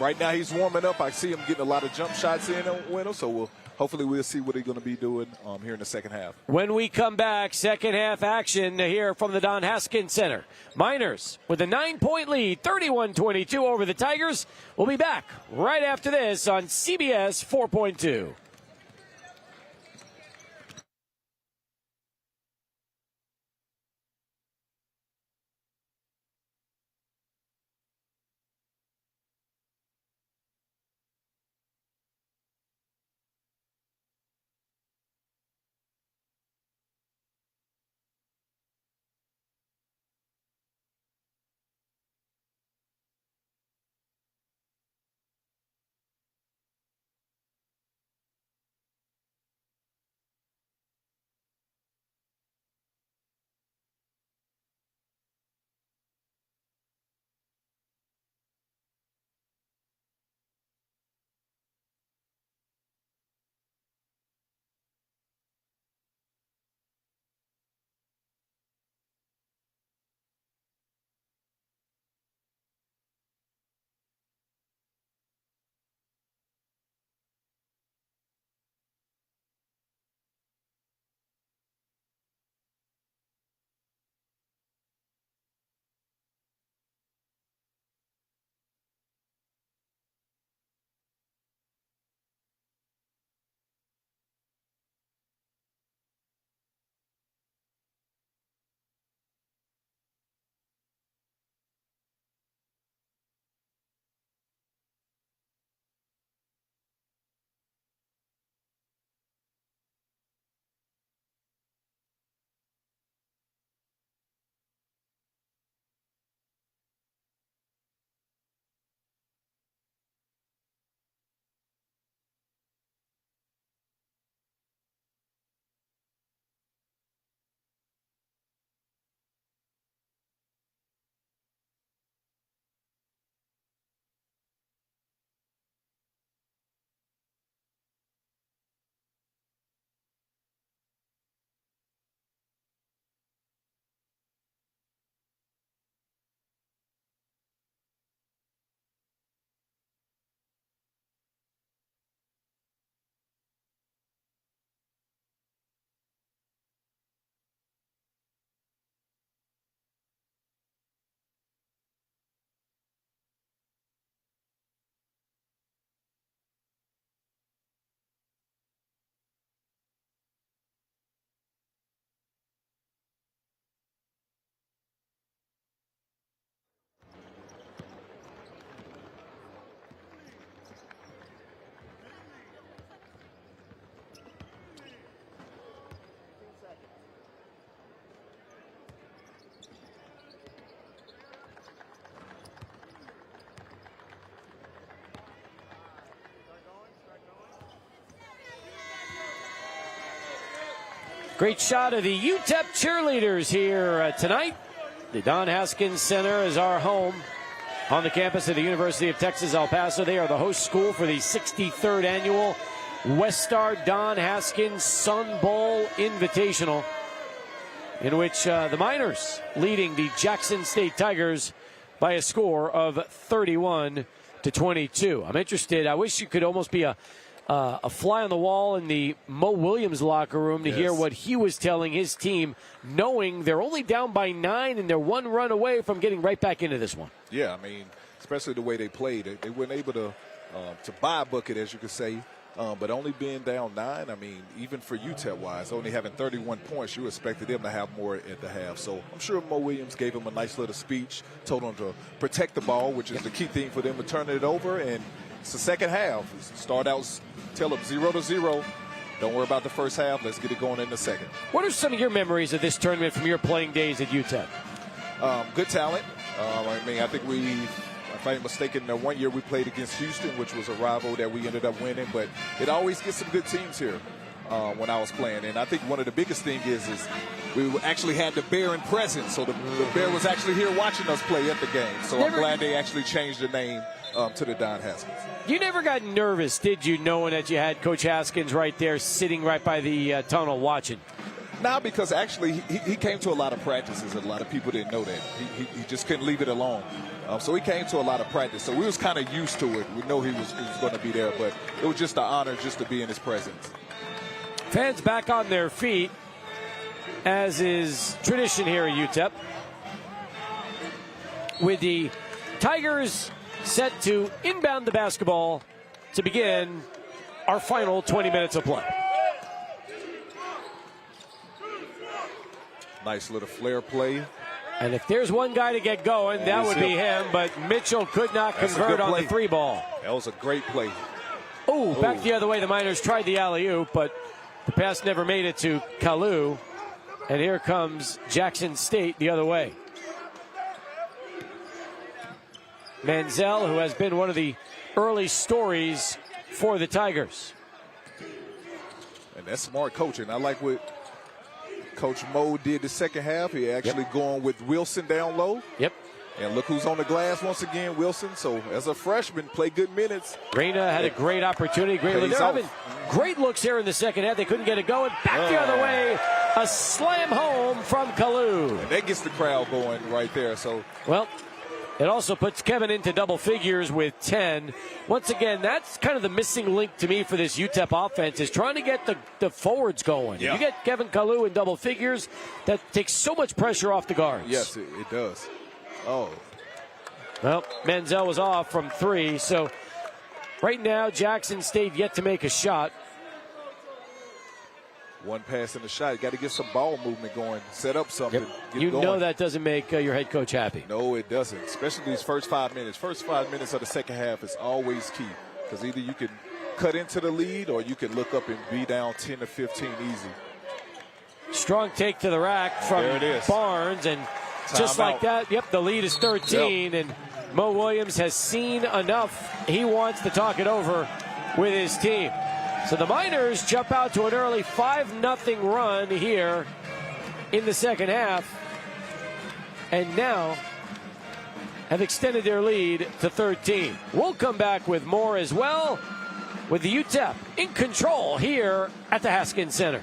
right now he's warming up. I see him getting a lot of jump shots in with him, so hopefully we'll see what he's going to be doing here in the second half. When we come back, second half action here from the Don Haskins Center. Miners with a 9-point lead, 31-22 over the Tigers. We'll be back right after this on CBS 4.2. Great shot of the UTEP cheerleaders here tonight. The Don Haskins Center is our home on the campus of the University of Texas, El Paso. They are the host school for the 63rd annual WestStar Don Haskins Sun Bowl Invitational, in which the Miners leading the Jackson State Tigers by a score of 31-22. I'm interested. I wish you could almost be a fly on the wall in the Mo Williams locker room to hear what he was telling his team, knowing they're only down by 9 and they're one run away from getting right back into this one. Yeah, I mean, especially the way they played. They weren't able to buy a bucket, as you could say, but only being down 9. I mean, even for UTEP-wise, only having 31 points, you expected them to have more at the half. So I'm sure Mo Williams gave him a nice little speech, told him to protect the ball, which is the key thing for them to turn it over. And it's the second half. Start out, tell them 0-0. Don't worry about the first half. Let's get it going in the second. What are some of your memories of this tournament from your playing days at UTEP? Good talent. I mean, I think if I'm mistaken, one year we played against Houston, which was a rival that we ended up winning. But it always gets some good teams here when I was playing. And I think one of the biggest things is we actually had the Bear in presence. So the Bear was actually here watching us play at the game. So I'm glad they actually changed the name to the Don Haskins. You never got nervous, did you, knowing that you had Coach Haskins right there sitting right by the tunnel watching? No, because actually he came to a lot of practices, and a lot of people didn't know that. He just couldn't leave it alone. So he came to a lot of practice. So we was kind of used to it. We know he was going to be there, but it was just an honor just to be in his presence. Fans back on their feet, as is tradition here at UTEP, with the Tigers set to inbound the basketball to begin our final 20 minutes of play. Nice little flare play. And if there's one guy to get going, that would be him. But Mitchell could not convert on the 3 ball. That was a great play. Oh, back the other way. The Miners tried the alley-oop, but the pass never made it to Kalu. And here comes Jackson State the other way. Manziel, who has been one of the early stories for the Tigers. And that's smart coaching. I like what Coach Mo did the second half. He actually going with Wilson down low. Yep. And look who's on the glass once again, Wilson. So as a freshman, play good minutes. Reina had a great opportunity. They're having great looks here in the second half. They couldn't get it going. Back the other way. A slam home from Kalu. And that gets the crowd going right there. So, well, it also puts Kevin into double figures with 10. Once again, that's kind of the missing link to me for this UTEP offense, is trying to get the forwards going. Yeah. You get Kevin Kalu in double figures, that takes so much pressure off the guards. Yes, it does. Oh. Well, Manziel was off from 3, so right now Jackson State yet to make a shot. One pass in the shot. You got to get some ball movement going. Set up something. Yep. You know that doesn't make your head coach happy. No, it doesn't. Especially these first 5 minutes. First 5 minutes of the second half is always key. Because either you can cut into the lead or you can look up and be down 10 or 15 easy. Strong take to the rack from Barnes. And just like that, the lead is 13. And Mo Williams has seen enough. He wants to talk it over with his team. So the Miners jump out to an early 5-0 run here in the second half, and now have extended their lead to 13. We'll come back with more as well, with the UTEP in control here at the Haskins Center.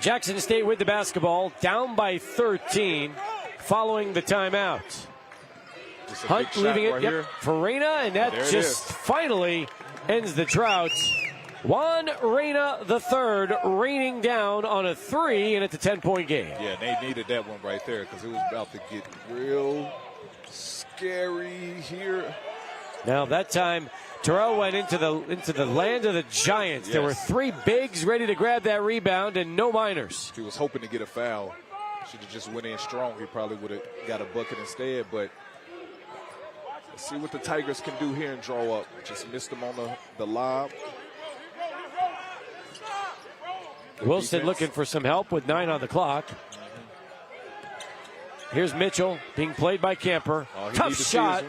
Jackson State with the basketball, down by 13 following the timeout. Hunt leaving it for Reyna, and that just finally ends the drought. Juan Reyna III raining down on a 3, and it's a 10-point game. Yeah, they needed that one right there because it was about to get real scary here. Now that time, Terrell went into the land of the Giants. Yes. There were 3 bigs ready to grab that rebound and no minors. He was hoping to get a foul. Should have just went in strong. He probably would have got a bucket instead. But let's see what the Tigers can do here and draw up. Just missed them on the lob. Wilson defense. Looking for some help with 9 on the clock. Here's Mitchell being played by Camper. Tough shot.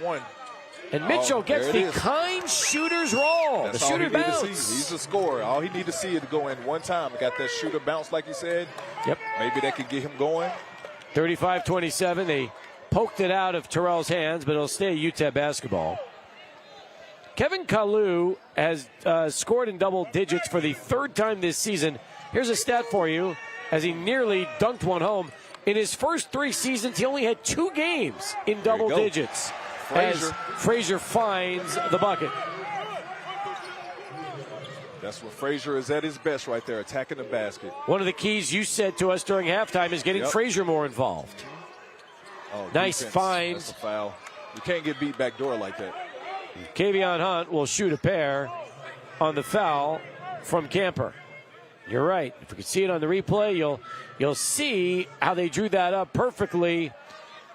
And Mitchell gets the kind shooter's roll. That's the shooter bounce. He's a scorer. All he needs to see is to go in one time. Got that shooter bounce, like you said. Yep. Maybe that could get him going. 35-27. They poked it out of Terrell's hands, but it'll stay UTEP basketball. Kevin Kalu has scored in double digits for the 3rd time this season. Here's a stat for you, as he nearly dunked one home. In his first 3 seasons, he only had 2 games in double digits. As Frazier finds the bucket. That's where Frazier is at his best right there, attacking the basket. One of the keys you said to us during halftime is getting Frazier more involved. Oh, nice defense. find. That's a foul. You can't get beat back door like that. Kavion Hunt will shoot a pair on the foul from Camper. You're right. If we could see it on the replay, you'll see how they drew that up perfectly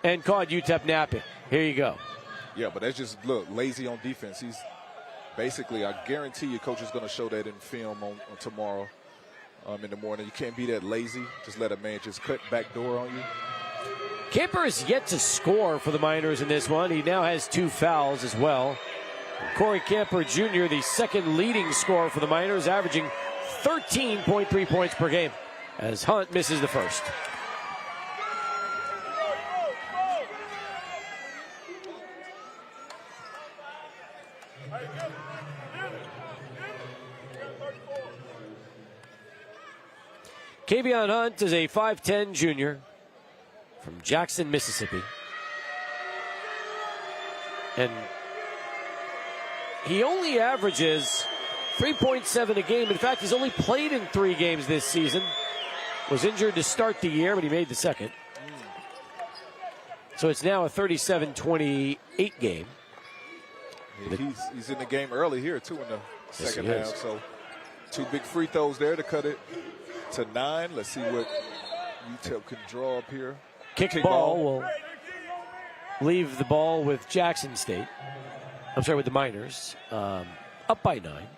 and caught UTEP napping. Here you go. Yeah, but that's just, look, lazy on defense. He's basically, I guarantee you, coach is going to show that in film on tomorrow in the morning. You can't be that lazy. Just let a man just cut back door on you. Camper is yet to score for the Miners in this one. He now has 2 fouls as well. Corey Camper Jr., the 2nd leading scorer for the Miners, averaging 13.3 points per game as Hunt misses the first. Kavion Hunt is a 5'10 junior from Jackson, Mississippi. And he only averages 3.7 a game. In fact, he's only played in 3 games this season. Was injured to start the year, but he made the second. So it's now a 37-28 game. Yeah, he's in the game early here, too, in the second half. So 2 big free throws there to cut it to 9. Let's see what UTEP can draw up here. Kick ball will leave the ball with Jackson State. I'm sorry, with the Miners. Up by 9.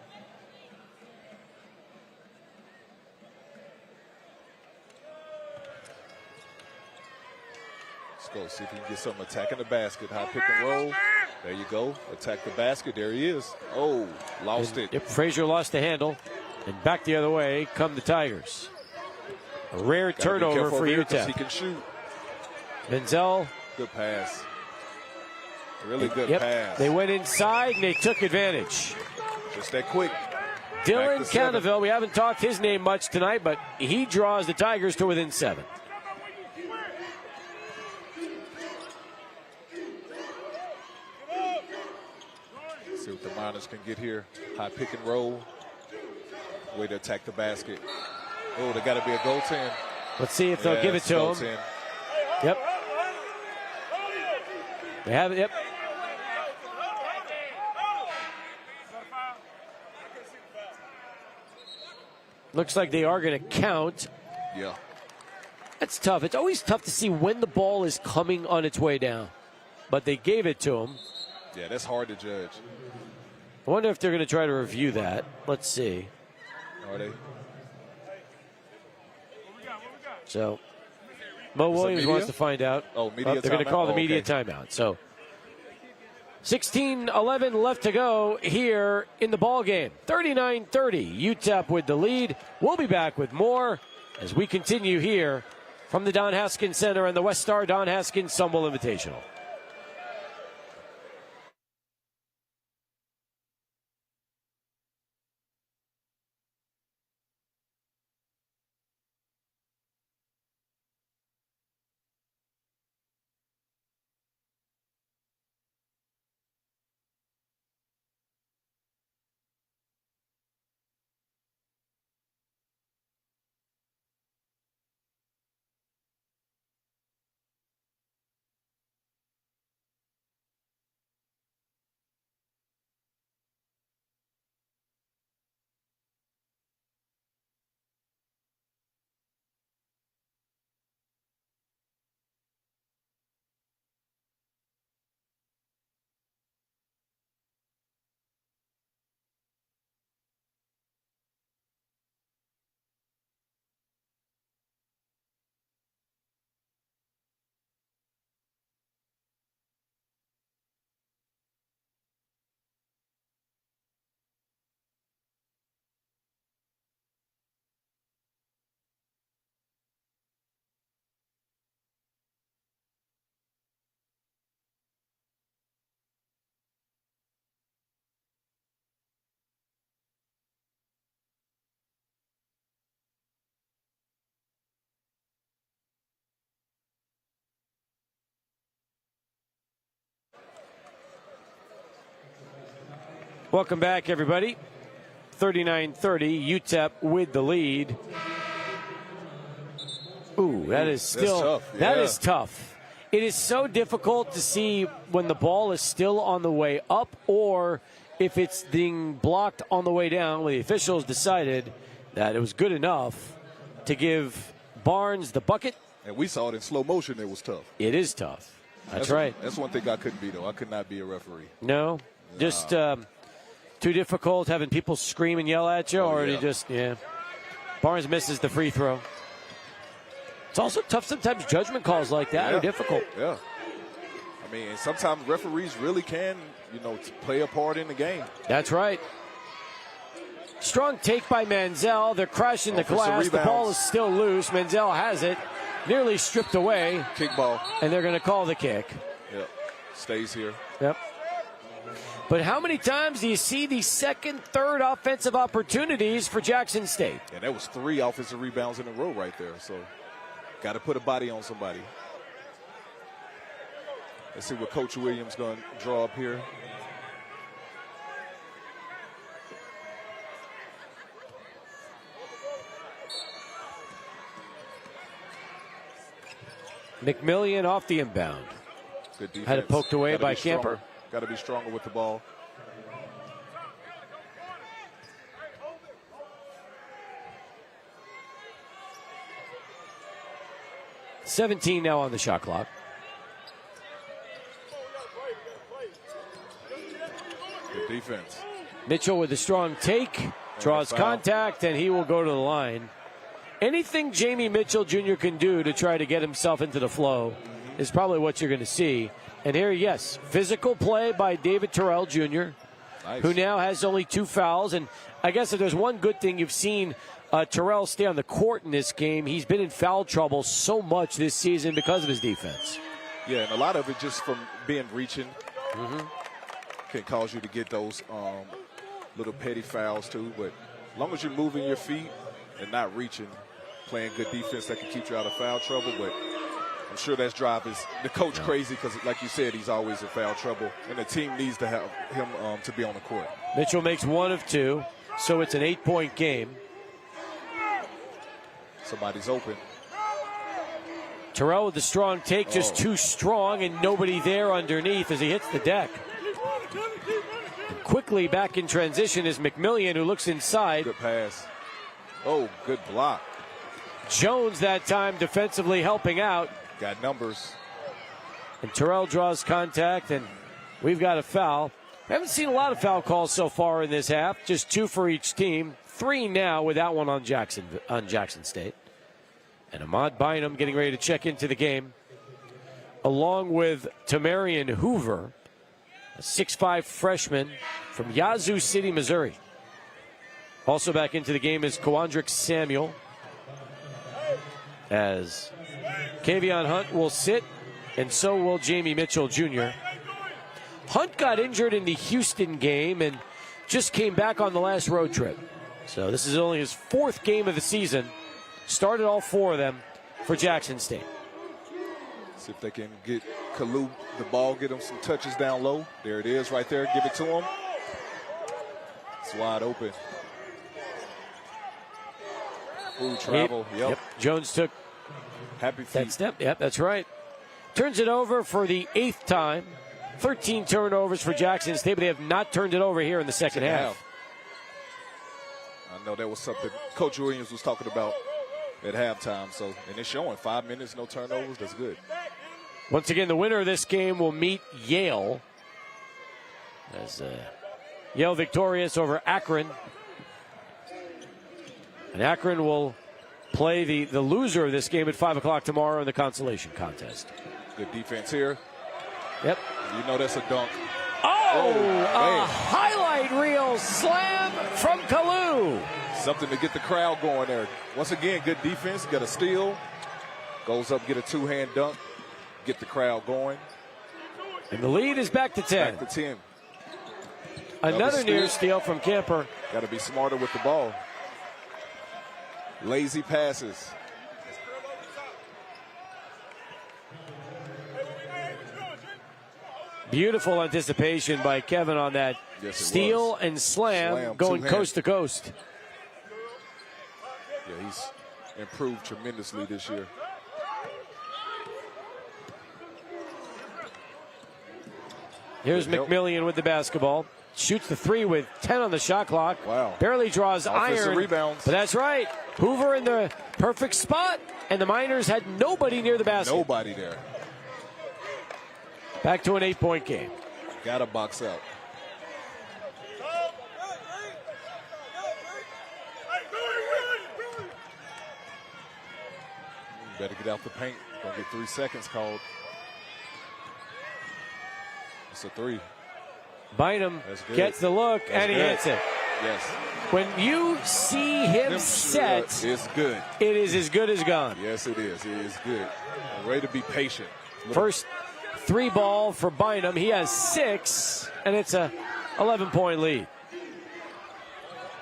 Let's go see if he can get something attacking the basket. High pick and roll. There you go. Attack the basket. There he is. Oh, lost it. Yep, Frazier lost the handle. And back the other way come the Tigers. A rare turnover for UTEP. He can shoot. Menzel. Good pass. Really good pass. They went inside and they took advantage. Just that quick. Dylan Cannaville, we haven't talked his name much tonight, but he draws the Tigers to within 7. See what the Miners can get here. High pick and roll. Way to attack the basket. Oh, they got to be a goaltend. Let's see if they'll give it to him. Yep. They have it, yep. Looks like they are going to count. Yeah. That's tough. It's always tough to see when the ball is coming on its way down. But they gave it to him. Yeah, that's hard to judge. I wonder if they're going to try to review that. Let's see. Are they? So, Mo Williams wants to find out. Oh, media they're going to call the media timeout. So, 16-11 left to go here in the ball game. 39-30. UTEP with the lead. We'll be back with more as we continue here from the Don Haskins Center and the WestStar Don Haskins Sunbowl Invitational. Welcome back, everybody. 39-30, UTEP with the lead. Ooh, that is still tough. Yeah. That is tough. It is so difficult to see when the ball is still on the way up or if it's being blocked on the way down, when the officials decided that it was good enough to give Barnes the bucket. And we saw it in slow motion. It was tough. It is tough. That's right. That's one thing I couldn't be, though. I could not be a referee. No, just too difficult having people scream and yell at you, or yeah. to just, Barnes misses the free throw. It's also tough sometimes. Judgment calls like that are difficult. Yeah. I mean, and sometimes referees really can, play a part in the game. That's right. Strong take by Manziel. They're crashing the glass. The ball is still loose. Manziel has it. Nearly stripped away. Kick ball. And they're going to call the kick. Yep. Stays here. Yep. But how many times do you see the second, third offensive opportunities for Jackson State? And that was 3 offensive rebounds in a row right there. So, got to put a body on somebody. Let's see what Coach Williams going to draw up here. McMillian off the inbound. Good defense. Had it poked away by Camper. Got to be stronger with the ball. $17 now on the shot clock. Good defense. Mitchell with a strong take, draws contact, and he will go to the line. Anything Jamie Mitchell Jr. can do to try to get himself into the flow is probably what you're going to see. And here, yes, physical play by David Terrell Jr., nice. Who now has only 2 fouls. And I guess if there's one good thing you've seen Terrell stay on the court in this game, he's been in foul trouble so much this season because of his defense. Yeah, and a lot of it just from being reaching can cause you to get those little petty fouls too. But as long as you're moving your feet and not reaching, playing good defense, that can keep you out of foul trouble. But I'm sure that's driving the coach crazy because, like you said, he's always in foul trouble, and the team needs to have him to be on the court. Mitchell makes 1 of 2, so it's an 8-point game. Somebody's open. Terrell with the strong take, just too strong, and nobody there underneath as he hits the deck. And quickly back in transition is McMillian, who looks inside. Good pass. Oh, good block. Jones that time defensively helping out. Got numbers. And Terrell draws contact, and we've got a foul. We haven't seen a lot of foul calls so far in this half, just 2 for each team. 3 now with that one on Jackson State. And Ahmad Bynum getting ready to check into the game, along with Tamarian Hoover, a 6'5 freshman from Yazoo City, Missouri. Also back into the game is Kawandrick Samuel, as Kavion Hunt will sit, and so will Jamie Mitchell Jr. Hunt got injured in the Houston game and just came back on the last road trip. So this is only his 4th game of the season. Started all 4 of them for Jackson State. See if they can get Kalu the ball, get him some touches down low. There it is right there. Give it to him. It's wide open. Ooh, travel. Yep. Jones took happy feet. That step. Yep, that's right. Turns it over for the 8th time. 13 turnovers for Jackson State, but they have not turned it over here in the second half. I know that was something Coach Williams was talking about at halftime. So, and it's showing 5 minutes, no turnovers. That's good. Once again, the winner of this game will meet Yale. As Yale victorious over Akron. And Akron will play the loser of this game at 5 o'clock tomorrow in the consolation contest. Good defense here. Yep. You know that's a dunk. A highlight reel slam from Kalu. Something to get the crowd going there. Once again, good defense. Got a steal. Goes up, get a 2-hand dunk. Get the crowd going. And the lead is back to 10. Back to 10. Another near steal from Camper. Got to be smarter with the ball. Lazy passes. Beautiful anticipation by Kevin on that Yes, it Steal was. and slam going two-hand. coast to coast. Yeah, he's improved tremendously this year. Here's McMillian with the basketball. Shoots the three with 10 on the shot clock. Wow. Barely draws Offensive iron. rebounds. But that's right. Hoover in the perfect spot, and the Miners had nobody near the basket. Nobody there. Back to an 8-point game. Got to box out. Better get out the paint. Gonna get 3 seconds called. It's a three. Bynum gets the look, and he hits it. Yes. When you see him set, it's good. It is as good as gone. Yes, it is. It is good. Way to be patient. First three ball for Bynum. He has 6, and it's a 11-point lead.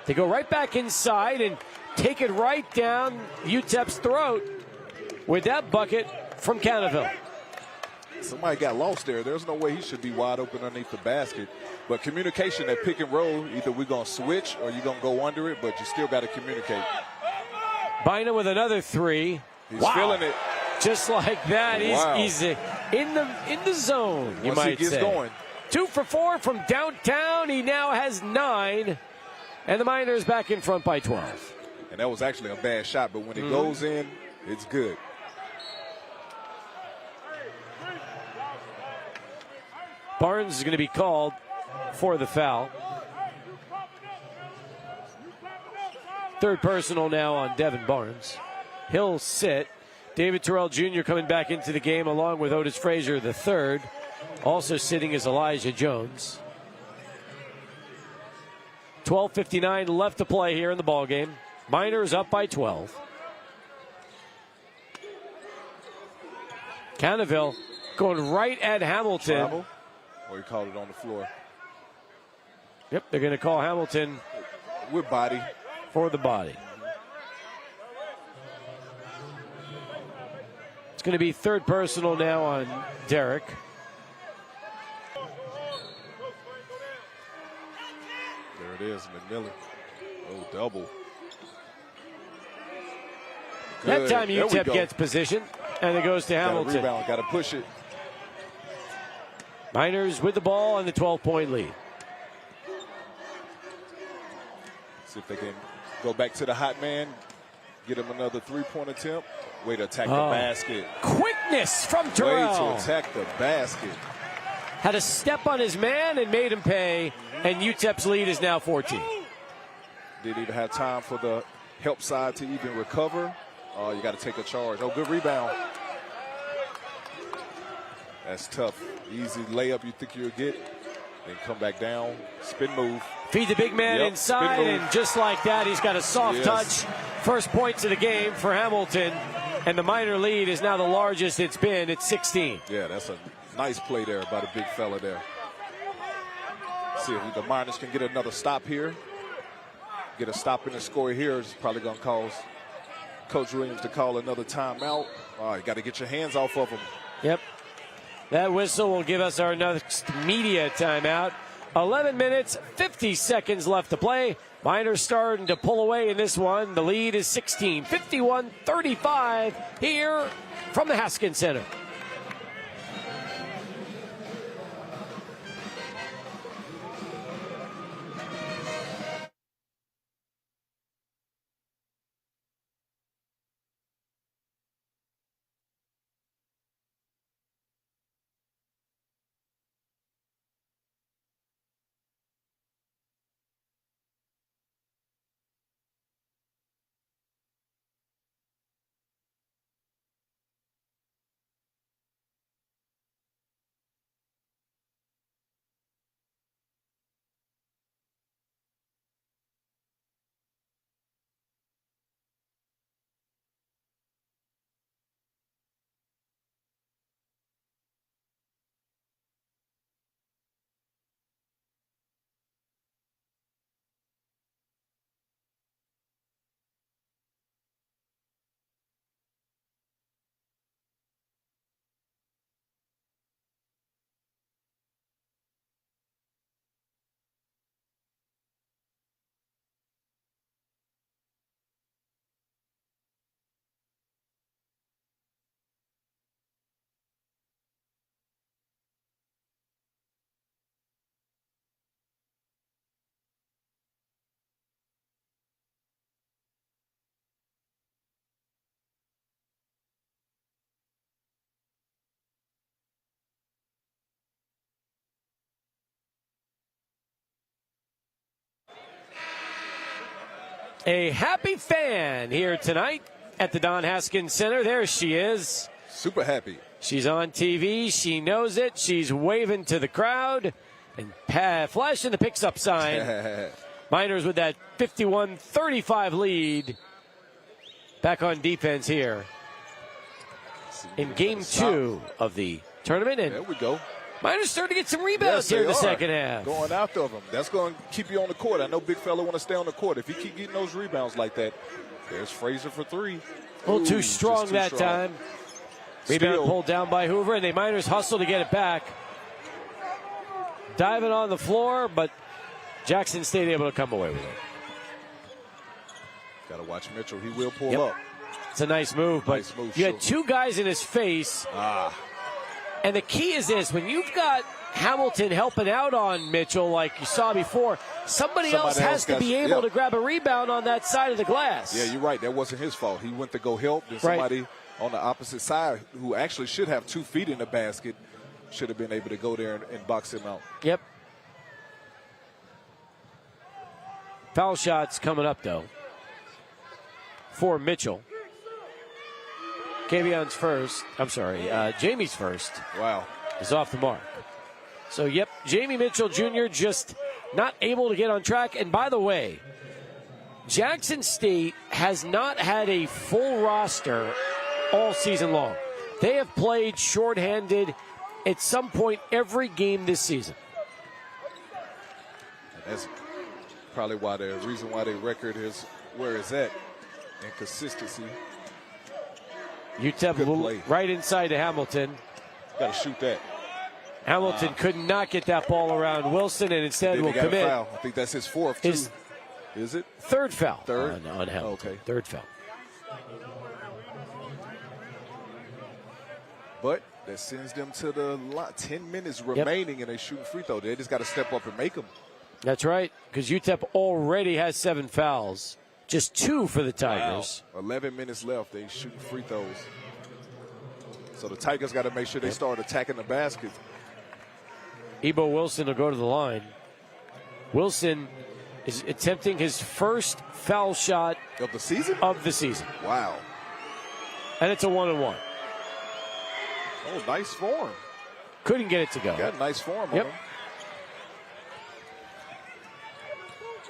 They go right back inside and take it right down UTEP's throat with that bucket from Canterville. Somebody got lost there. There's no way he should be wide open underneath the basket. But communication at pick and roll, either we're going to switch or you're going to go under it, but you still got to communicate. Bynum with another three. He's feeling it. Just like that. He's in the zone, you might say. Once he gets going. 2 for 4 from downtown. He now has 9. And the Miners back in front by 12. And that was actually a bad shot, but when it goes in, it's good. Barnes is going to be called for the foul. Third personal now on Devin Barnes. He'll sit. David Terrell Jr. coming back into the game along with Otis Frazier III. Also sitting is Elijah Jones. 12:59 left to play here in the ballgame. Miners up by 12. Canterville going right at Hamilton. Travel, or he called it on the floor. Yep, they're going to call Hamilton with body for the body. It's going to be third personal now on Derek. There it is, McMillan. Oh, double. That time UTEP gets position, and it goes to Hamilton. Rebound, got to push it. Miners with the ball and the 12-point lead. See if they can go back to the hot man, get him another three-point attempt. Way to attack the basket. Quickness from Terrell. Way to attack the basket. Had a step on his man and made him pay, and UTEP's lead is now 14. Didn't even have time for the help side to even recover. Oh, you got to take a charge. Oh, good rebound. That's tough. Easy layup you think you'll get. Then come back down. Spin move. Feed the big man inside, and just like that, he's got a soft touch. First points of the game for Hamilton, and the Miner lead is now the largest it's been. It's 16. Yeah, that's a nice play there by the big fella there. See if the Miners can get another stop here. Get a stop in the score here. It's probably going to cause Coach Williams to call another timeout. Oh, you got to get your hands off of him. Yep. That whistle will give us our next media timeout. 11 minutes, 50 seconds left to play. Miners starting to pull away in this one. The lead is 16, 51-35 here from the Haskins Center. A happy fan here tonight at the Don Haskins Center. There she is. Super happy. She's on TV. She knows it. She's waving to the crowd and flashing the picks up sign. Miners with that 51-35 lead. Back on defense here in game 2 of the tournament. And there we go. Miners starting to get some rebounds here in the second half. Going after them. That's going to keep you on the court. I know big fella want to stay on the court. If you keep getting those rebounds like that, there's Frazier for 3. A little too strong that time. Rebound pulled down by Hoover, and the Miners hustle to get it back. Diving on the floor, but Jackson State able to come away with it. Got to watch Mitchell. He will pull up. It's a nice move, but you had 2 guys in his face. And the key is this. When you've got Hamilton helping out on Mitchell like you saw before, somebody else has to be able to grab a rebound on that side of the glass. Yeah, you're right. That wasn't his fault. He went to go help. Then somebody on the opposite side who actually should have 2 feet in the basket should have been able to go there and box him out. Yep. Foul shots coming up, though, for Mitchell. Kavion's first. I'm sorry, Jamie's first. Wow. Is off the mark. So, yep, Jamie Mitchell Jr. just not able to get on track. And by the way, Jackson State has not had a full roster all season long. They have played shorthanded at some point every game this season. And that's probably why the reason why their record is where it's at. Inconsistency. UTEP right inside to Hamilton. Got to shoot that. Hamilton could not get that ball around Wilson, and instead will commit. I think that's his 4th, too. Is it? 3rd foul. 3rd? On Hamilton. Okay. 3rd foul. But that sends them to the 10 minutes remaining, and they shooting free throw. They just got to step up and make them. That's right, because UTEP already has 7 fouls. Just 2 for the Tigers. Wow. 11 minutes left. They shooting free throws. So the Tigers got to make sure they start attacking the basket. Ebo Wilson will go to the line. Wilson is attempting his first foul shot of the season? Wow. And it's a 1-on-1. Oh, nice form. Couldn't get it to go. Got nice form on him.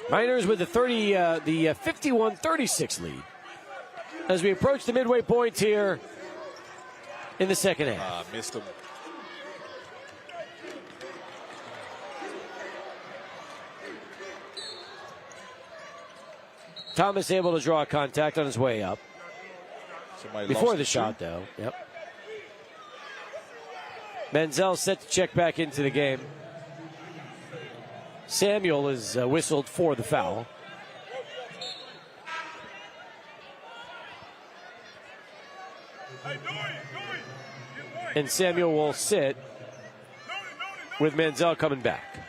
Miners with the 51-36 lead as we approach the midway point here in the second half. Missed him. Thomas able to draw contact on his way up. Before the shot, though. Yep. Menzel set to check back into the game. Samuel is whistled for the foul. And Samuel will sit with Menzel coming back.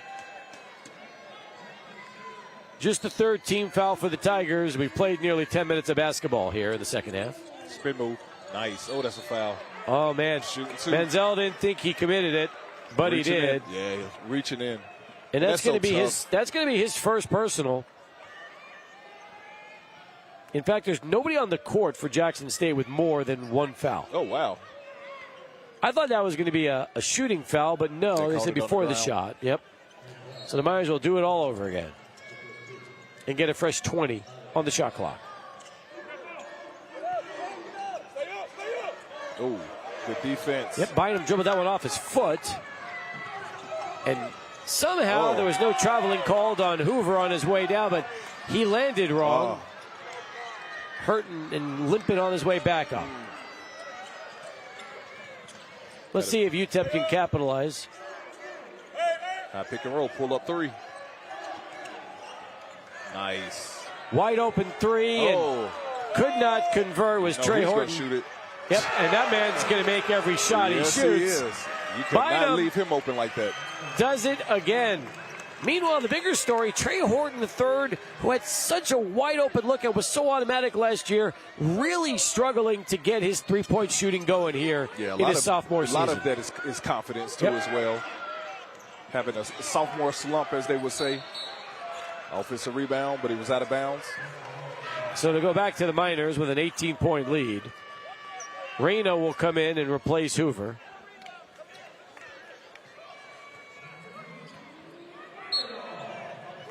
Just the 3rd team foul for the Tigers. We've played nearly 10 minutes of basketball here in the second half. Spin move. Nice. Oh, that's a foul. Oh, man. Menzel didn't think he committed it, but he did. Yeah, reaching in. And that's going to be his first personal. In fact, there's nobody on the court for Jackson State with more than 1 foul. Oh, wow. I thought that was going to be a shooting foul, but no, they said before the shot. Yep. So the Miners will do it all over again and get a fresh 20 on the shot clock. Oh, good defense. Yep, Bynum dribbled that one off his foot. And somehow there was no traveling called on Hoover on his way down, but he landed wrong. Hurting and limping on his way back up. Let's see if UTEP can capitalize. High pick and roll, pull up 3. Nice. Wide open 3 and could not convert was Trey Horton. Shoot it. Yep, and that man's going to make every shot he shoots. He is. You cannot leave him open like that. Does it again. Meanwhile, the bigger story, Trey Horton III, who had such a wide-open look and was so automatic last year, really struggling to get his three-point shooting going here in his sophomore season. A lot of that is confidence, too, as well. Having a sophomore slump, as they would say. Offensive rebound, but he was out of bounds. So to go back to the Miners with an 18-point lead. Reyna will come in and replace Hoover.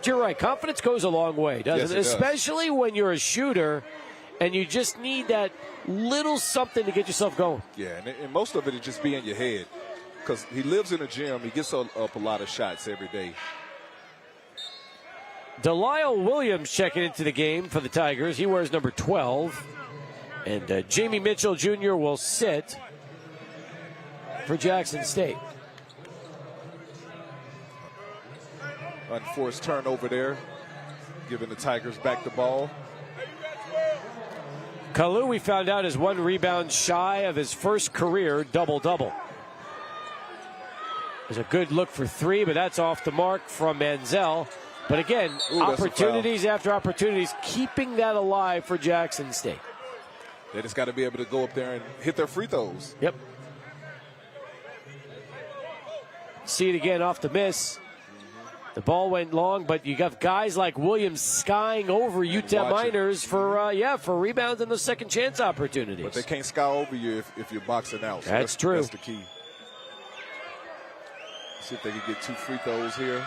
You're right. Confidence goes a long way, doesn't it? Especially when you're a shooter and you just need that little something to get yourself going. Yeah, and most of it is just be in your head because he lives in a gym. He gets up a lot of shots every day. Delisle Williams checking into the game for the Tigers. He wears number 12. And Jamie Mitchell Jr. will sit for Jackson State. Unforced turnover there, giving the Tigers back the ball. Kalu, we found out, is 1 rebound shy of his first career double-double. There's a good look for 3, but that's off the mark from Manziel. But again, opportunities after opportunities, keeping that alive for Jackson State. They just got to be able to go up there and hit their free throws. Yep. See it again off the miss. The ball went long, but you got guys like Williams skying over UTEP Miners for rebounds and those second chance opportunities. But they can't sky over you if you're boxing out. So that's true. That's the key. See if they can get 2 free throws here.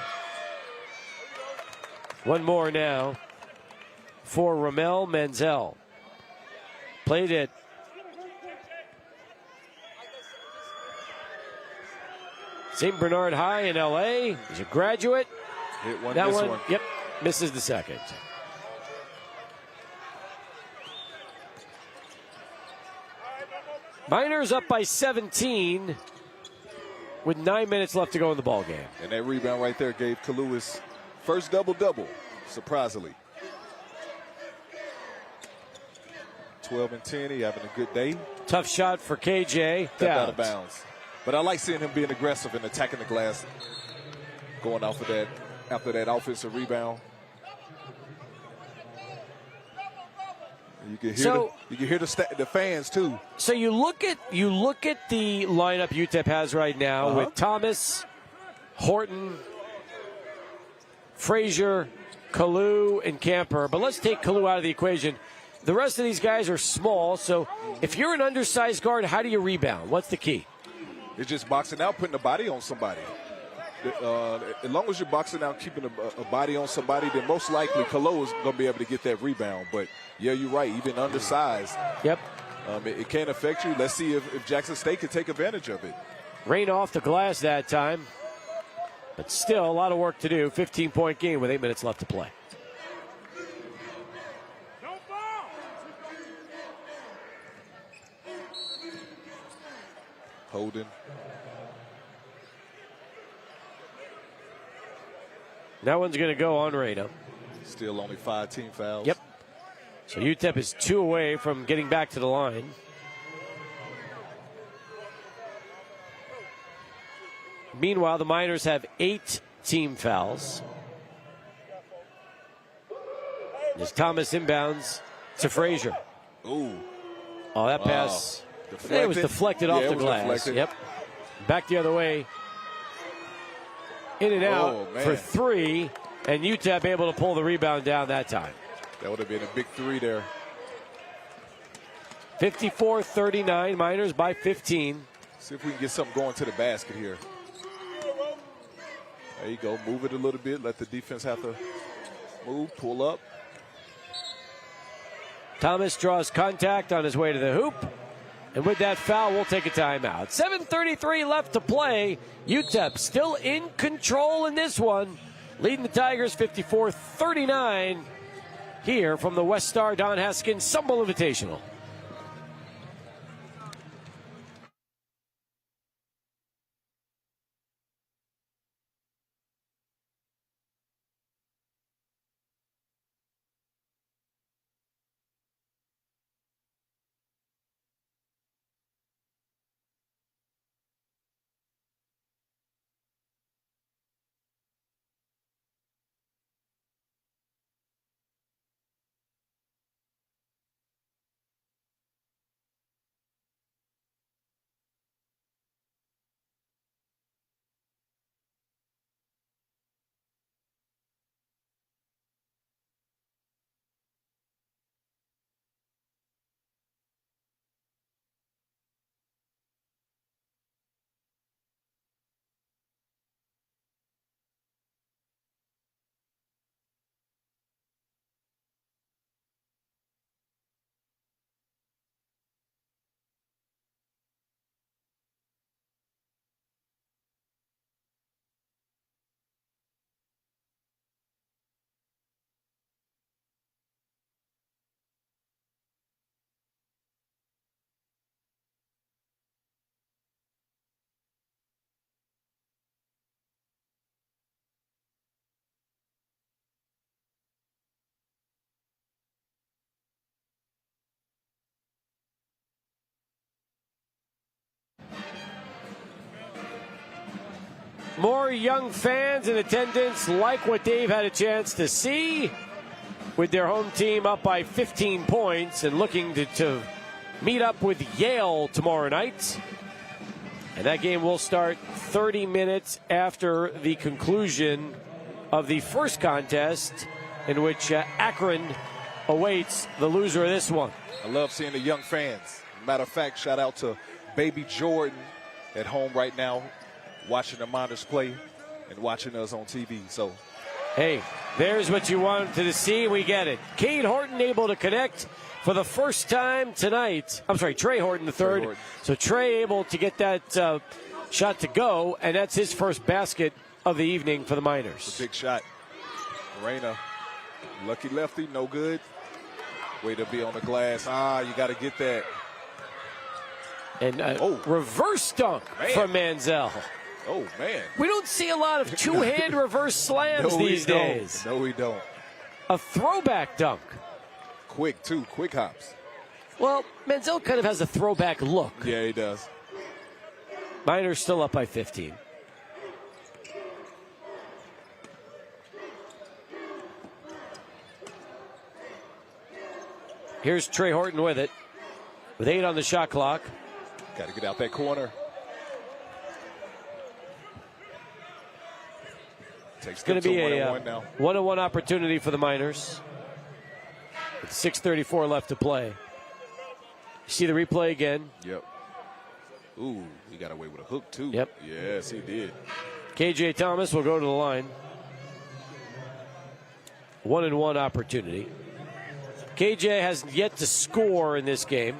One more now for Ramel Manziel. Played it. St. Bernard High in L.A. He's a graduate. Hit one, that miss one, one. Yep, misses the second. Miners up by 17 with 9 minutes left to go in the ball game. And that rebound right there gave Kalu his first double-double, surprisingly. 12 and 10, he having a good day. Tough shot for KJ. Out of bounds. But I like seeing him being aggressive and attacking the glass, going off of that after that offensive rebound. You can hear the fans too. So you look at the lineup UTEP has right now with Thomas, Horton, Frazier, Kalu, and Camper. But let's take Kalu out of the equation. The rest of these guys are small. So if you're an undersized guard, how do you rebound? What's the key? It's just boxing out, putting a body on somebody. As long as you're boxing out, keeping a body on somebody, then most likely Kalu is going to be able to get that rebound. But, yeah, you're right, even undersized. Yep. It can affect you. Let's see if Jackson State can take advantage of it. Rain off the glass that time. But still a lot of work to do. 15-point game with 8 minutes left to play. Holding. That one's going to go on Reyna. Still only 5 team fouls. Yep. So UTEP is 2 away from getting back to the line. Meanwhile, the Miners have 8 team fouls. As Thomas inbounds to Frazier. Ooh. Oh, that pass. Deflected. It was deflected off the glass. Deflected. Yep. Back the other way. In and out for 3. And UTEP able to pull the rebound down that time. That would have been a big 3 there. 54-39. Miners by 15. See if we can get something going to the basket here. There you go. Move it a little bit. Let the defense have to move, pull up. Thomas draws contact on his way to the hoop. And with that foul, we'll take a timeout. 7:33 left to play. UTEP still in control in this one. Leading the Tigers 54-39 here from the WestStar Don Haskins Sumble Invitational. More young fans in attendance, like what Dave had a chance to see, with their home team up by 15 points and looking to meet up with Yale tomorrow night. And that game will start 30 minutes after the conclusion of the first contest, in which Akron awaits the loser of this one. I love seeing the young fans. Matter of fact, shout out to baby Jordan at home right now, watching the Miners play and watching us on TV. So, hey, there's what you wanted to see. We get it. Cade Horton able to connect for the first time tonight. I'm sorry, Trey Horton the third. Horton. So Trey able to get that shot to go, and that's his first basket of the evening for the Miners. It's a big shot. Reyna, lucky lefty, no good. Way to be on the glass. You got to get that. And reverse dunk from Manziel. Oh, man. We don't see a lot of two-hand reverse slams these days. No, we don't. A throwback dunk. Quick, too. Quick hops. Well, Manziel kind of has a throwback look. Yeah, he does. Miners still up by 15. Here's Trey Horton with it, with 8 on the shot clock. Got to get out that corner. It's going to be a one-on-one opportunity for the Miners. With 6:34 left to play. You see the replay again. Yep. Ooh, he got away with a hook, too. Yep. Yes, he did. KJ Thomas will go to the line. 1-and-1 opportunity. KJ has yet to score in this game.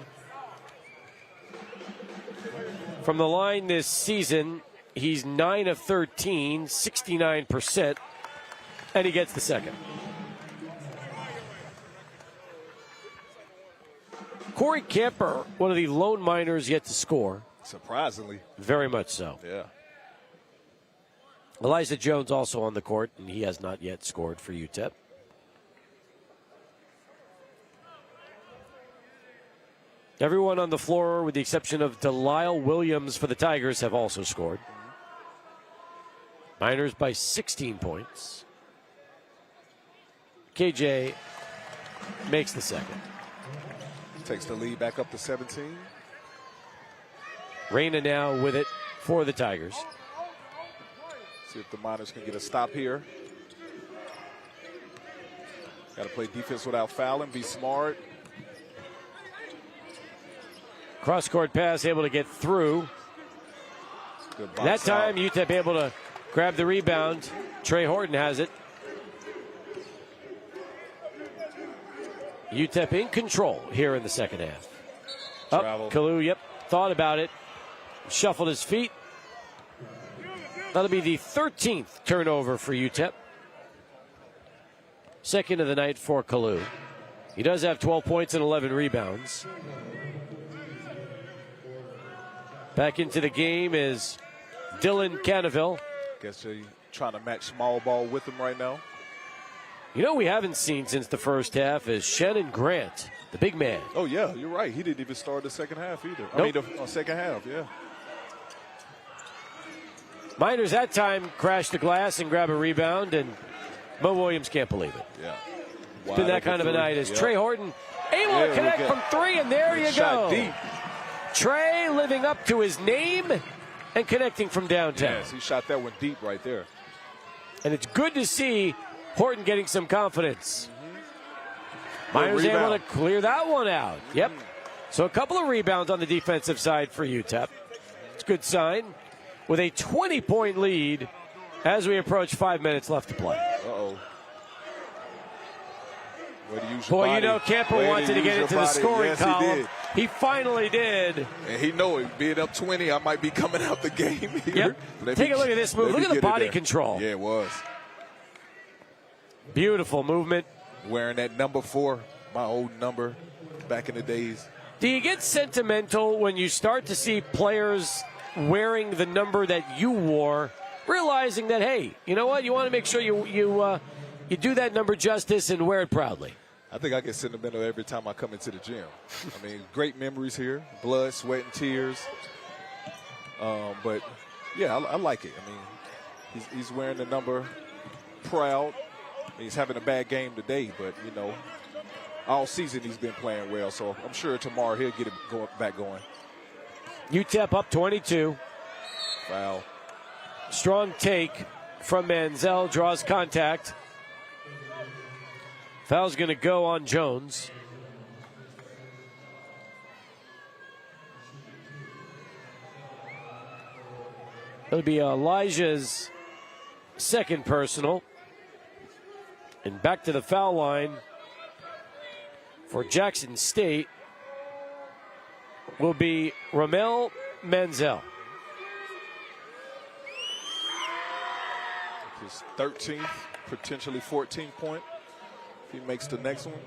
From the line this season, he's 9 of 13, 69%, and he gets the second. Corey Camper, one of the lone Miners yet to score. Surprisingly. Very much so. Yeah. Elijah Jones also on the court, and he has not yet scored for UTEP. Everyone on the floor, with the exception of Delisle Williams for the Tigers, have also scored. Miners by 16 points. KJ makes the second. Takes the lead back up to 17. Reyna now with it for the Tigers. See if the Miners can get a stop here. Got to play defense without fouling, be smart. Cross-court pass able to get through. That time, UTEP able to grab the rebound. Trey Horton has it. UTEP in control here in the second half. Up, Kalu, yep, thought about it. Shuffled his feet. That'll be the 13th turnover for UTEP. Second of the night for Kalu. He does have 12 points and 11 rebounds. Back into the game is Dylan Canaville. Guess you're trying to match small ball with him right now. You know we haven't seen since the first half is Shannon Grant, the big man. Oh, yeah, you're right. He didn't even start the second half either. Nope. I mean, the second half, yeah. Miners that time crashed the glass and grab a rebound, and Mo Williams can't believe it. Yeah. It's been that kind of a night as Trey Horton able to connect from three, and there you go. Deep. Trey living up to his name and connecting from downtown. Yes, he shot that one deep right there. And it's good to see Horton getting some confidence. Miners able to clear that one out. Yep. So a couple of rebounds on the defensive side for UTEP. It's a good sign. With a 20-point lead as we approach 5 minutes left to play. Uh-oh. Boy, you know Camper wanted to get into the scoring column. He finally did. And he know it. Being up 20, I might be coming out the game here. Yep. Take a look at this move. Look at the body control. Yeah, it was. Beautiful movement. Wearing that number 4, my old number back in the days. Do you get sentimental when you start to see players wearing the number that you wore, realizing that, hey, you know what? You want to make sure you do that number justice and wear it proudly. I think I get sentimental every time I come into the gym. I mean, great memories here. Blood, sweat, and tears. But, yeah, I like it. I mean, He's wearing the number proud. He's having a bad game today, but, you know, all season he's been playing well. So I'm sure tomorrow he'll get it back going. UTEP up 22. Foul. Strong take from Manziel. Draws contact. Foul's going to go on Jones. It'll be Elijah's second personal. And back to the foul line for Jackson State will be Ramel Manziel. His 13th, potentially 14th point. If he makes the next one.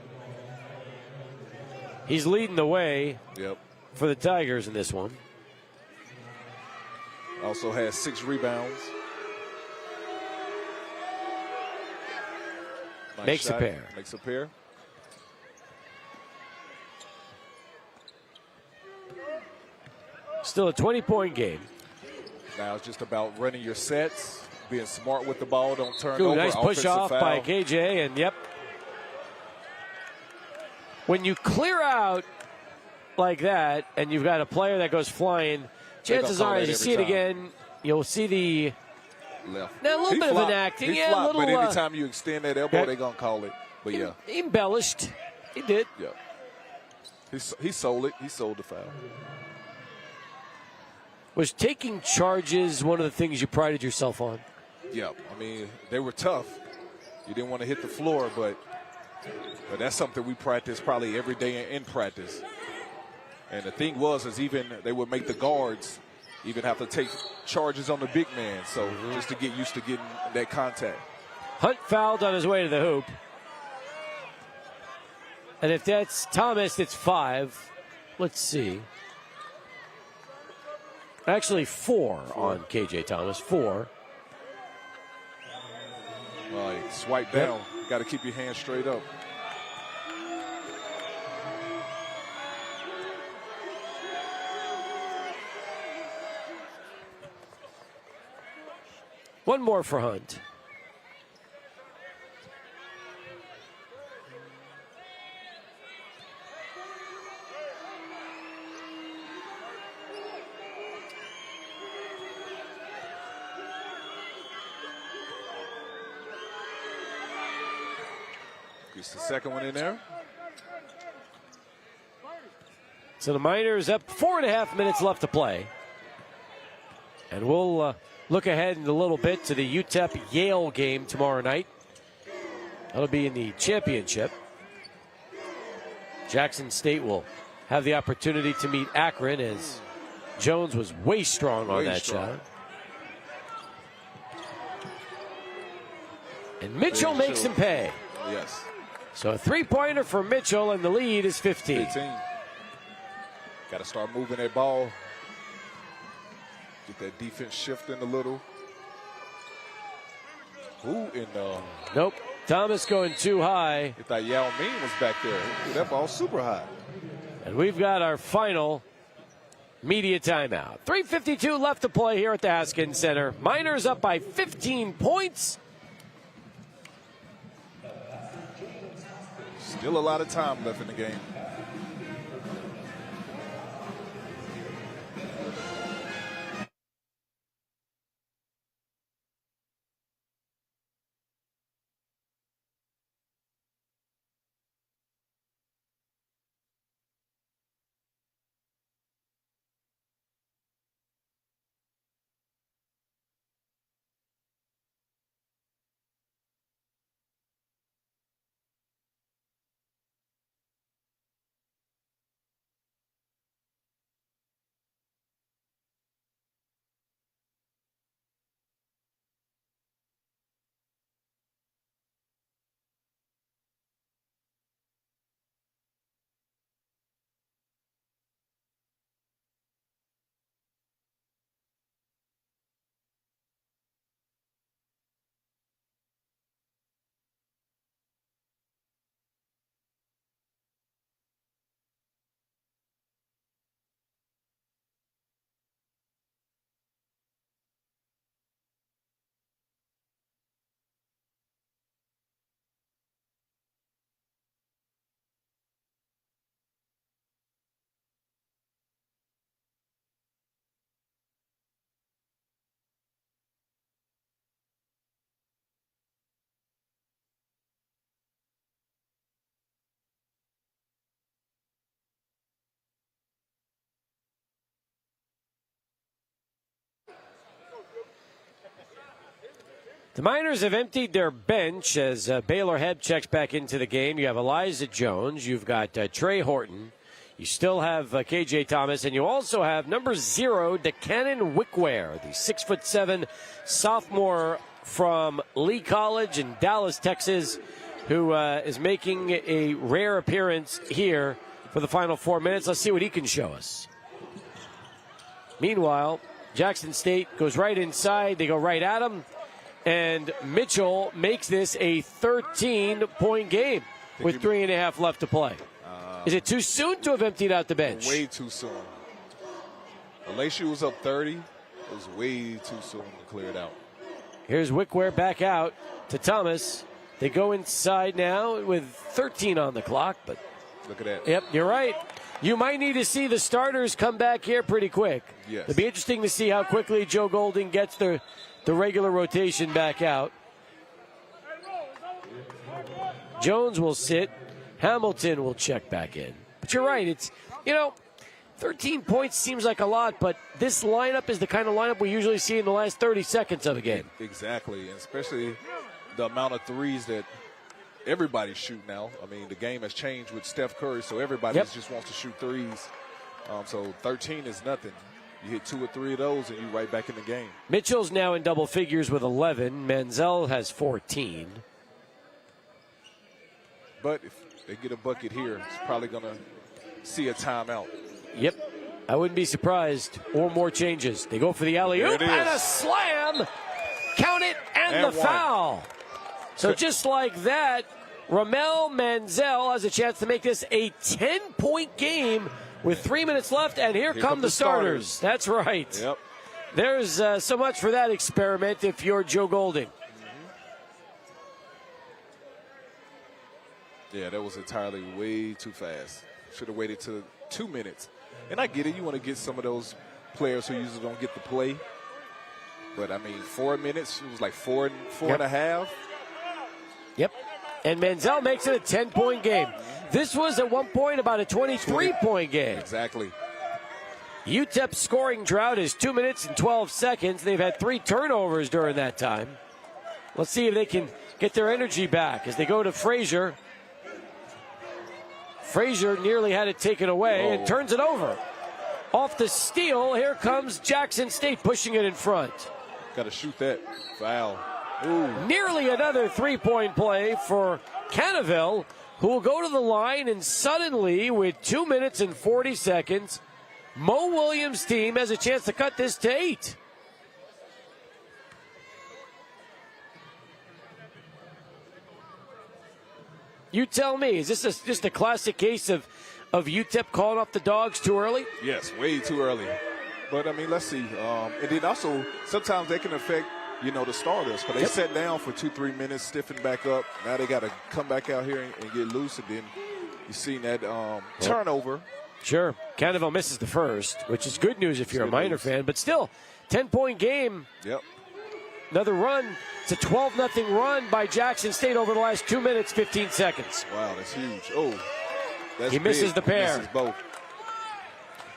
He's leading the way Yep. for the Tigers in this one. Also has 6 rebounds. Nice Makes shot. a pair. Makes a pair. Still a 20-point game. Now it's just about running your sets, being smart with the ball, don't turn Ooh, over. nice push Offensive off foul. by KJ, and yep. When you clear out like that and you've got a player that goes flying, chances are as you see it again, you'll see the left. Now, a little He bit flopped. of an acting. He Yeah, flopped, a little. but anytime you extend that elbow, okay. they're going to call it. But yeah. He embellished. He did. Yeah. He sold it. He sold the foul. Was taking charges one of the things you prided yourself on? Yeah. I mean, they were tough. You didn't want to hit the floor, but that's something we practice probably every day in practice. And the thing is even they would make the guards even have to take charges on the big man. So just to get used to getting that contact. Hunt fouled on his way to the hoop. And if that's Thomas, it's 5. Let's see. Actually, 4 on KJ Thomas. 4. Swipe down. You got to keep your hands straight up. One more for Hunt. Gets the second one in there. So the Miners up 4.5 minutes left to play. And we'll look ahead in a little bit to the UTEP-Yale game tomorrow night. That'll be in the championship. Jackson State will have the opportunity to meet Akron as Jones was way strong on that shot. And Mitchell makes him pay. Yes. So a 3-pointer for Mitchell, and the lead is 15. 15. Got to start moving that ball. Get that defense shifting a little. Ooh, and nope. Thomas going too high. I thought Yao Ming was back there. Ooh, that ball's super high. And we've got our final media timeout. 3:52 left to play here at the Haskins Center. Miners up by 15 points. Still a lot of time left in the game. The Miners have emptied their bench as Baylor Heb checks back into the game. You have Elijah Jones. You've got Trey Horton. You still have K.J. Thomas. And you also have number 0, DeCannon Wickware, the 6'7" sophomore from Lee College in Dallas, Texas, who is making a rare appearance here for the final 4 minutes. Let's see what he can show us. Meanwhile, Jackson State goes right inside. They go right at him. And Mitchell makes this a 13-point game with 3.5 left to play. Is it too soon to have emptied out the bench? Way too soon. LSU was up 30. It was way too soon to clear it out. Here's Wickware back out to Thomas. They go inside now with 13 on the clock. But look at that. Yep, you're right. You might need to see the starters come back here pretty quick. Yes. It'll be interesting to see how quickly Joe Golding gets the regular rotation back out. Jones will sit. Hamilton will check back in. But you're right. It's, 13 points seems like a lot, but this lineup is the kind of lineup we usually see in the last 30 seconds of a game. Exactly, and especially the amount of threes that everybody's shooting now. I mean, the game has changed with Steph Curry, so everybody just wants to shoot threes. So 13 is nothing. You hit 2 or 3 of those, and you're right back in the game. Mitchell's now in double figures with 11. Manziel has 14. But if they get a bucket here, it's probably going to see a timeout. Yep. I wouldn't be surprised. Or more changes. They go for the alley-oop and a slam. Count it and the foul. So just like that, Ramel Manziel has a chance to make this a 10-point game with 3 minutes left, and here come the starters. That's right. Yep. There's so much for that experiment if you're Joe Golding. Yeah, that was entirely way too fast. Should have waited to 2 minutes. And I get it. You want to get some of those players who usually don't get to play. But, 4 minutes, it was like four and a half. Yep. And Manziel makes it a 10-point game. This was at one point about a 23-point game. Exactly. UTEP's scoring drought is 2 minutes and 12 seconds. They've had 3 turnovers during that time. Let's see if they can get their energy back as they go to Frazier. Frazier nearly had it taken away and turns it over. Off the steal, here comes Jackson State pushing it in front. Got to shoot that. Foul. Ooh. Nearly another 3-point play for Cannaville, who will go to the line, and suddenly, with 2 minutes and 40 seconds, Mo Williams' team has a chance to cut this to 8. You tell me, is this just a classic case of UTEP calling off the dogs too early? Yes, way too early. But, let's see. And then also, sometimes they can affect, the starters. But they sat down for 2-3 minutes, stiffened back up. Now they got to come back out here and get loose. And then you see that turnover. Sure. Cannaville misses the first, which is good news if you're a Miner fan. But still, 10-point game. Yep. Another run. It's a 12-0 run by Jackson State over the last 2 minutes, 15 seconds. Wow, that's huge. Oh, that's he misses big. the pair. He misses both.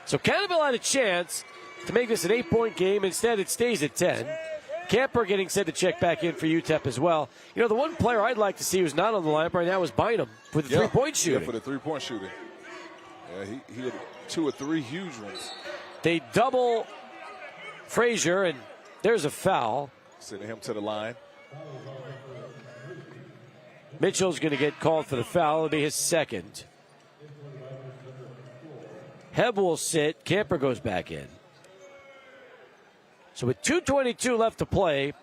So Cannaville had a chance to make this an 8-point game. Instead, it stays at 10. Camper getting set to check back in for UTEP as well. The one player I'd like to see who's not on the lineup right now is Bynum for the three-point shooting. Yeah, for the three-point shooting. Yeah, he had 2 or 3 huge ones. They double Frazier, and there's a foul. Sending him to the line. Mitchell's going to get called for the foul. It'll be his second. Heb will sit. Camper goes back in. So with 2:22 left to play,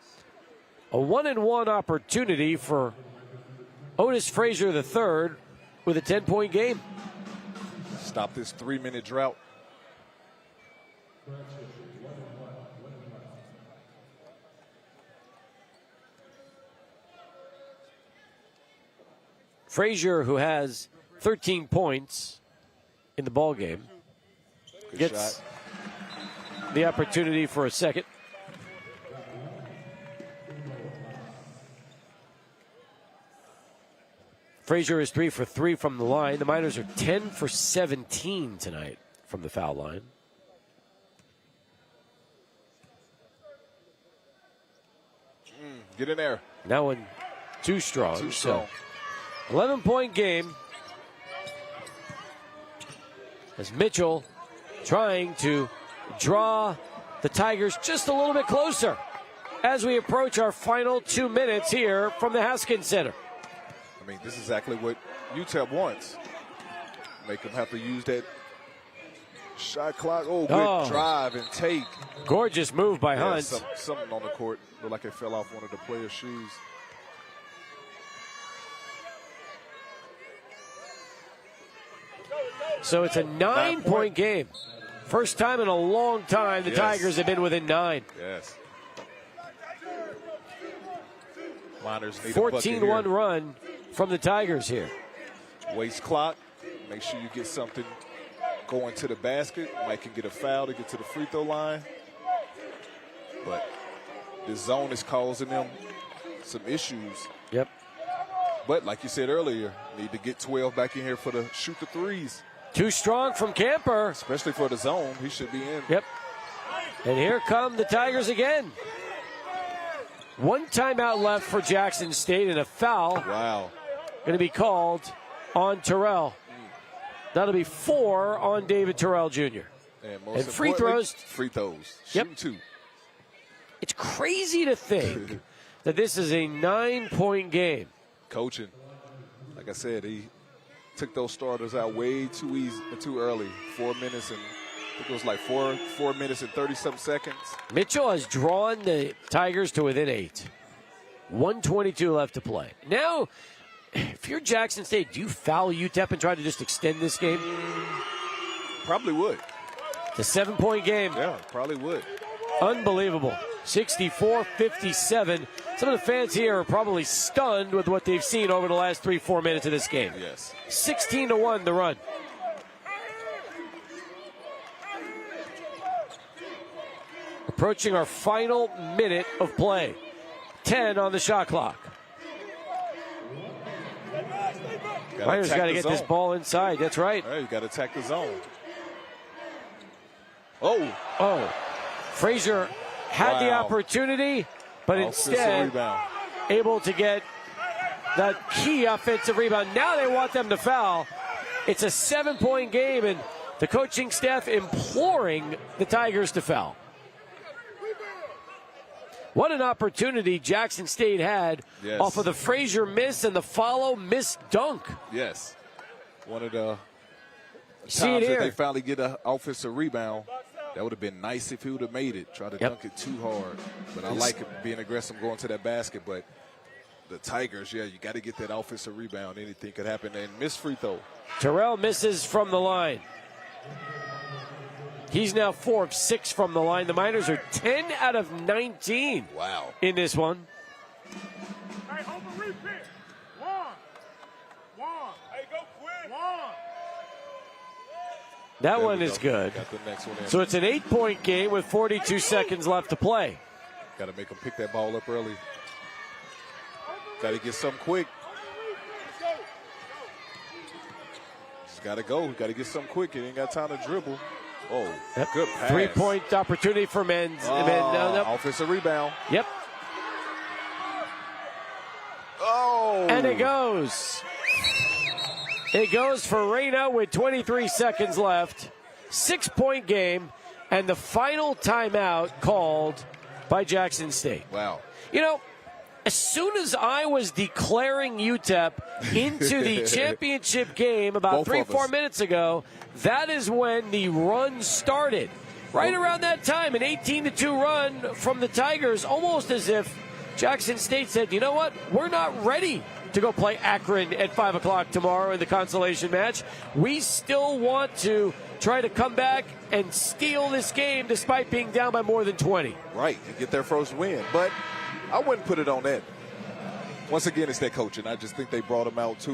a 1-and-1 opportunity for Otis Frazier III with a 10-point game. Stop this 3-minute drought. Frazier, who has 13 points in the ball game, gets the opportunity for a second. Frazier is 3 for 3 from the line. The Miners are 10 for 17 tonight from the foul line. Get in there. That one too strong. Too strong. So, 11-point game. As Mitchell trying to draw the Tigers just a little bit closer as we approach our final 2 minutes here from the Haskins Center. I mean, this is exactly what UTEP wants. Make them have to use that shot clock. Oh, good drive and take. Gorgeous move by Hunt. Something on the court. Looked like it fell off one of the players' shoes. So it's a 9-point game. First time in a long time the Tigers have been within 9. Yes. Miners need 14-1 run from the Tigers here. Waste clock. Make sure you get something going to the basket. Mike can get a foul to get to the free throw line. But the zone is causing them some issues. Yep. But like you said earlier, need to get 12 back in here for the shoot the threes. Too strong from Camper. Especially for the zone. He should be in. Yep. And here come the Tigers again. One timeout left for Jackson State and a foul. Wow. Going to be called on Terrell. That'll be 4 on David Terrell Jr. And free throws. Free throws. Yep. Shoot 2. It's crazy to think that this is a 9-point game. Coaching. Like I said, he took those starters out way too easy, too early. 4 minutes and I think it was like 4 minutes and 30-something seconds. Mitchell has drawn the Tigers to within 8. 1:22 left to play. Now, if you're Jackson State, do you foul UTEP and try to just extend this game? Probably would. It's a 7-point game. Yeah, probably would. Unbelievable. 64-57. Some of the fans here are probably stunned with what they've seen over the last 3-4 minutes of this game. Yes. 16-1 the run. Approaching our final minute of play. 10 on the shot clock. Miners got to get this ball inside. That's right. All right, you got to attack the zone. Oh. Frazier had the opportunity, but instead able to get that key offensive rebound. Now they want them to foul. It's a 7-point game, and the coaching staff imploring the Tigers to foul. What an opportunity Jackson State had off of the Frazier miss and the follow miss dunk. Yes. One of the times that they finally get an offensive rebound. That would have been nice if he would have made it. Try to dunk it too hard. But I like it being aggressive going to that basket. But the Tigers, you got to get that offensive rebound. Anything could happen. And miss free throw. Terrell misses from the line. He's now 4 of 6 from the line. The Miners are 10 out of 19 in this one. Hey, hold the repeat. One. Hey, go quick. That one is good. Got the next one in. So it's an 8-point game with 42 seconds left to play. Got to make them pick that ball up early. Got to get something quick. Just got to go. Got to get something quick. He ain't got time to dribble. Oh, good pass. 3-point opportunity for Menz. Offensive rebound. Yep. Oh. And it goes. It goes for Reyna with 23 seconds left. 6-point game. And the final timeout called by Jackson State. Wow. You know, as soon as I was declaring UTEP into the championship game about 3-4 minutes ago, that is when the run started. Right around that time, an 18-2 run from the Tigers, almost as if Jackson State said, you know what, we're not ready to go play Akron at 5 o'clock tomorrow in the consolation match. We still want to try to come back and steal this game despite being down by more than 20. Right, and get their first win. But I wouldn't put it on that. Once again, it's their coaching. I just think they brought them out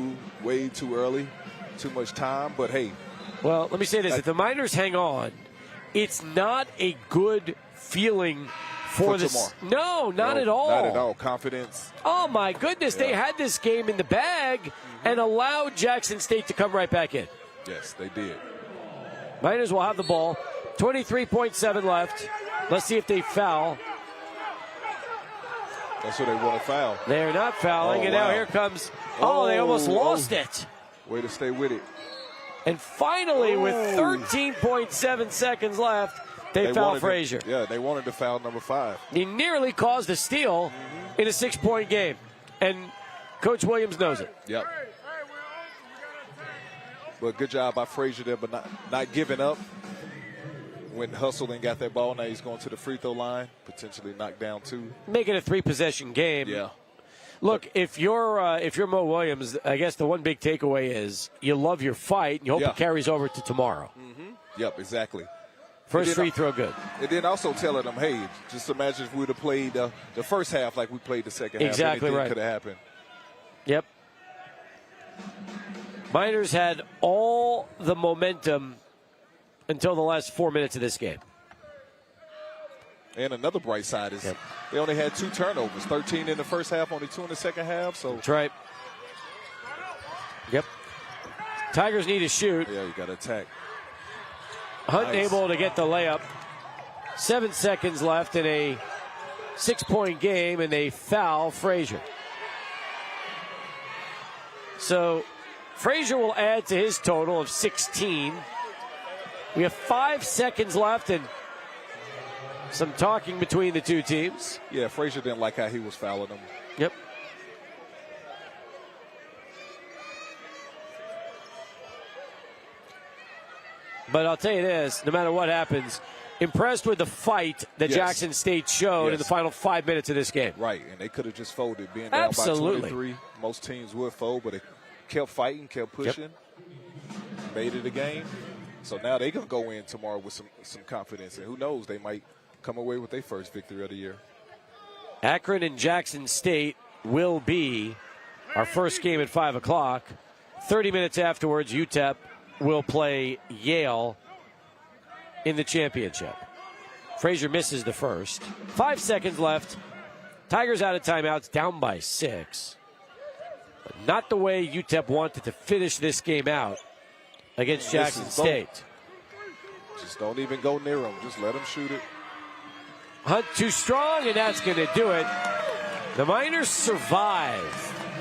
way too early, too much time. But, hey. Well, let me say this. If the Miners hang on, it's not a good feeling for this. No, not at all. Not at all. Confidence. Oh, my goodness. They had this game in the bag and allowed Jackson State to come right back in. Yes, they did. Miners will have the ball. 23.7 left. Let's see if they foul. That's what they want to foul. They're not fouling, and now here comes. Oh, they almost lost it. Way to stay with it. And finally, with 13.7 seconds left, they foul Frazier. Yeah, they wanted to foul number 5. He nearly caused a steal in a 6-point game, and Coach Williams knows it. Yep. But good job by Frazier there, but not giving up. Went and hustled and got that ball. Now he's going to the free throw line, potentially knocked down 2. Make it a 3-possession game. Yeah. Look, if you're Mo Williams, I guess the one big takeaway is you love your fight and you hope it carries over to tomorrow. Yep, exactly. First free throw good. And then also telling them, hey, just imagine if we would have played the first half like we played the second half. Exactly right. Could have happened. Yep. Miners had all the momentum until the last 4 minutes of this game. And another bright side is they only had 2 turnovers, 13 in the first half, only 2 in the second half. So that's right. Yep. Tigers need to shoot. Yeah, you got to attack. Hunt able to get the layup. 7 seconds left in a 6-point game, and they foul Frazier. So Frazier will add to his total of 16. We have 5 seconds left and some talking between the two teams. Yeah, Frazier didn't like how he was fouling them. Yep. But I'll tell you this, no matter what happens, impressed with the fight that Jackson State showed in the final 5 minutes of this game. Right, and they could have just folded. Being down by 23, most teams would fold, but they kept fighting, kept pushing, made it a game. So now they're going to go in tomorrow with some confidence, and who knows, they might come away with their first victory of the year. Akron and Jackson State will be our first game at 5 o'clock. 30 minutes afterwards, UTEP will play Yale in the championship. Frazier misses the first. 5 seconds left. Tigers out of timeouts, down by 6. But not the way UTEP wanted to finish this game out against Jackson State. Just don't even go near them. Just let them shoot it. Hunt too strong, and that's going to do it. The Miners survive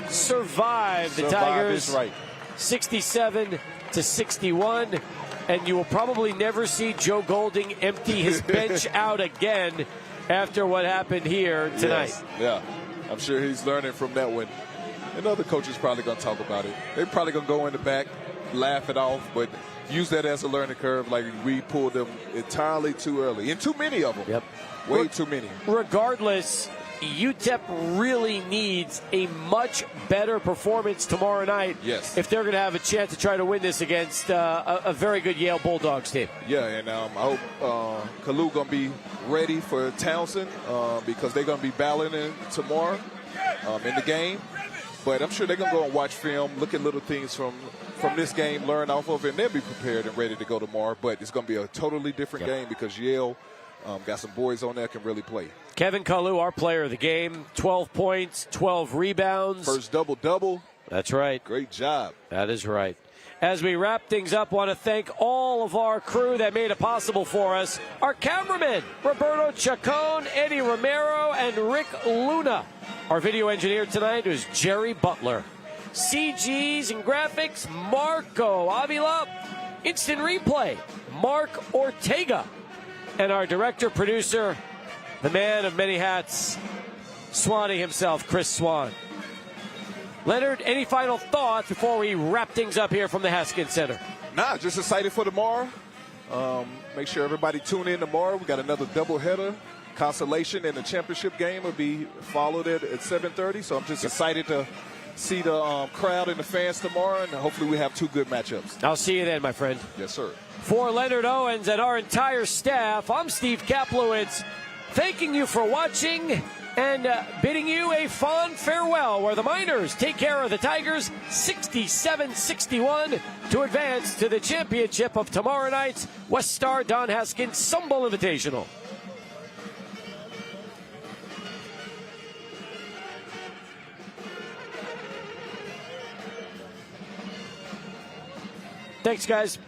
the Tigers. Is right. 67-61. And you will probably never see Joe Golding empty his bench out again after what happened here tonight. Yes. Yeah, I'm sure he's learning from that one. And other coaches probably going to talk about it. They're probably going to go in the back, laugh it off, but use that as a learning curve. Like we pulled them entirely too early, and too many of them. Yep. Way too many. Regardless, UTEP really needs a much better performance tomorrow night if they're going to have a chance to try to win this against a very good Yale Bulldogs team. Yeah, and I hope Kalu going to be ready for Townsend because they're going to be battling tomorrow in the game. But I'm sure they're going to go and watch film, look at little things from this game, learn off of it, and they'll be prepared and ready to go tomorrow. But it's going to be a totally different game because Yale got some boys on there that can really play. Kevin Kalu, our player of the game, 12 points, 12 rebounds. First double-double. That's right. Great job. That is right. As we wrap things up, want to thank all of our crew that made it possible for us. Our cameramen, Roberto Chacon, Eddie Romero, and Rick Luna. Our video engineer tonight is Jerry Butler. CGs and graphics, Marco Avila. Instant replay, Mark Ortega. And our director-producer, the man of many hats, Swanee himself, Chris Swan. Leonard, any final thoughts before we wrap things up here from the Haskins Center? Nah, just excited for tomorrow. Make sure everybody tune in tomorrow. We got another doubleheader. Consolation and the championship game will be followed at 7:30. So I'm just excited to see the crowd and the fans tomorrow, and hopefully we have 2 good matchups. I'll see you then, my friend. Yes, sir. For Leonard Owens and our entire staff, I'm Steve Kaplowitz, thanking you for watching and bidding you a fond farewell, where the Miners take care of the Tigers 67-61 to advance to the championship of tomorrow night's WestStar Don Haskins Sumball Invitational. Thanks, guys.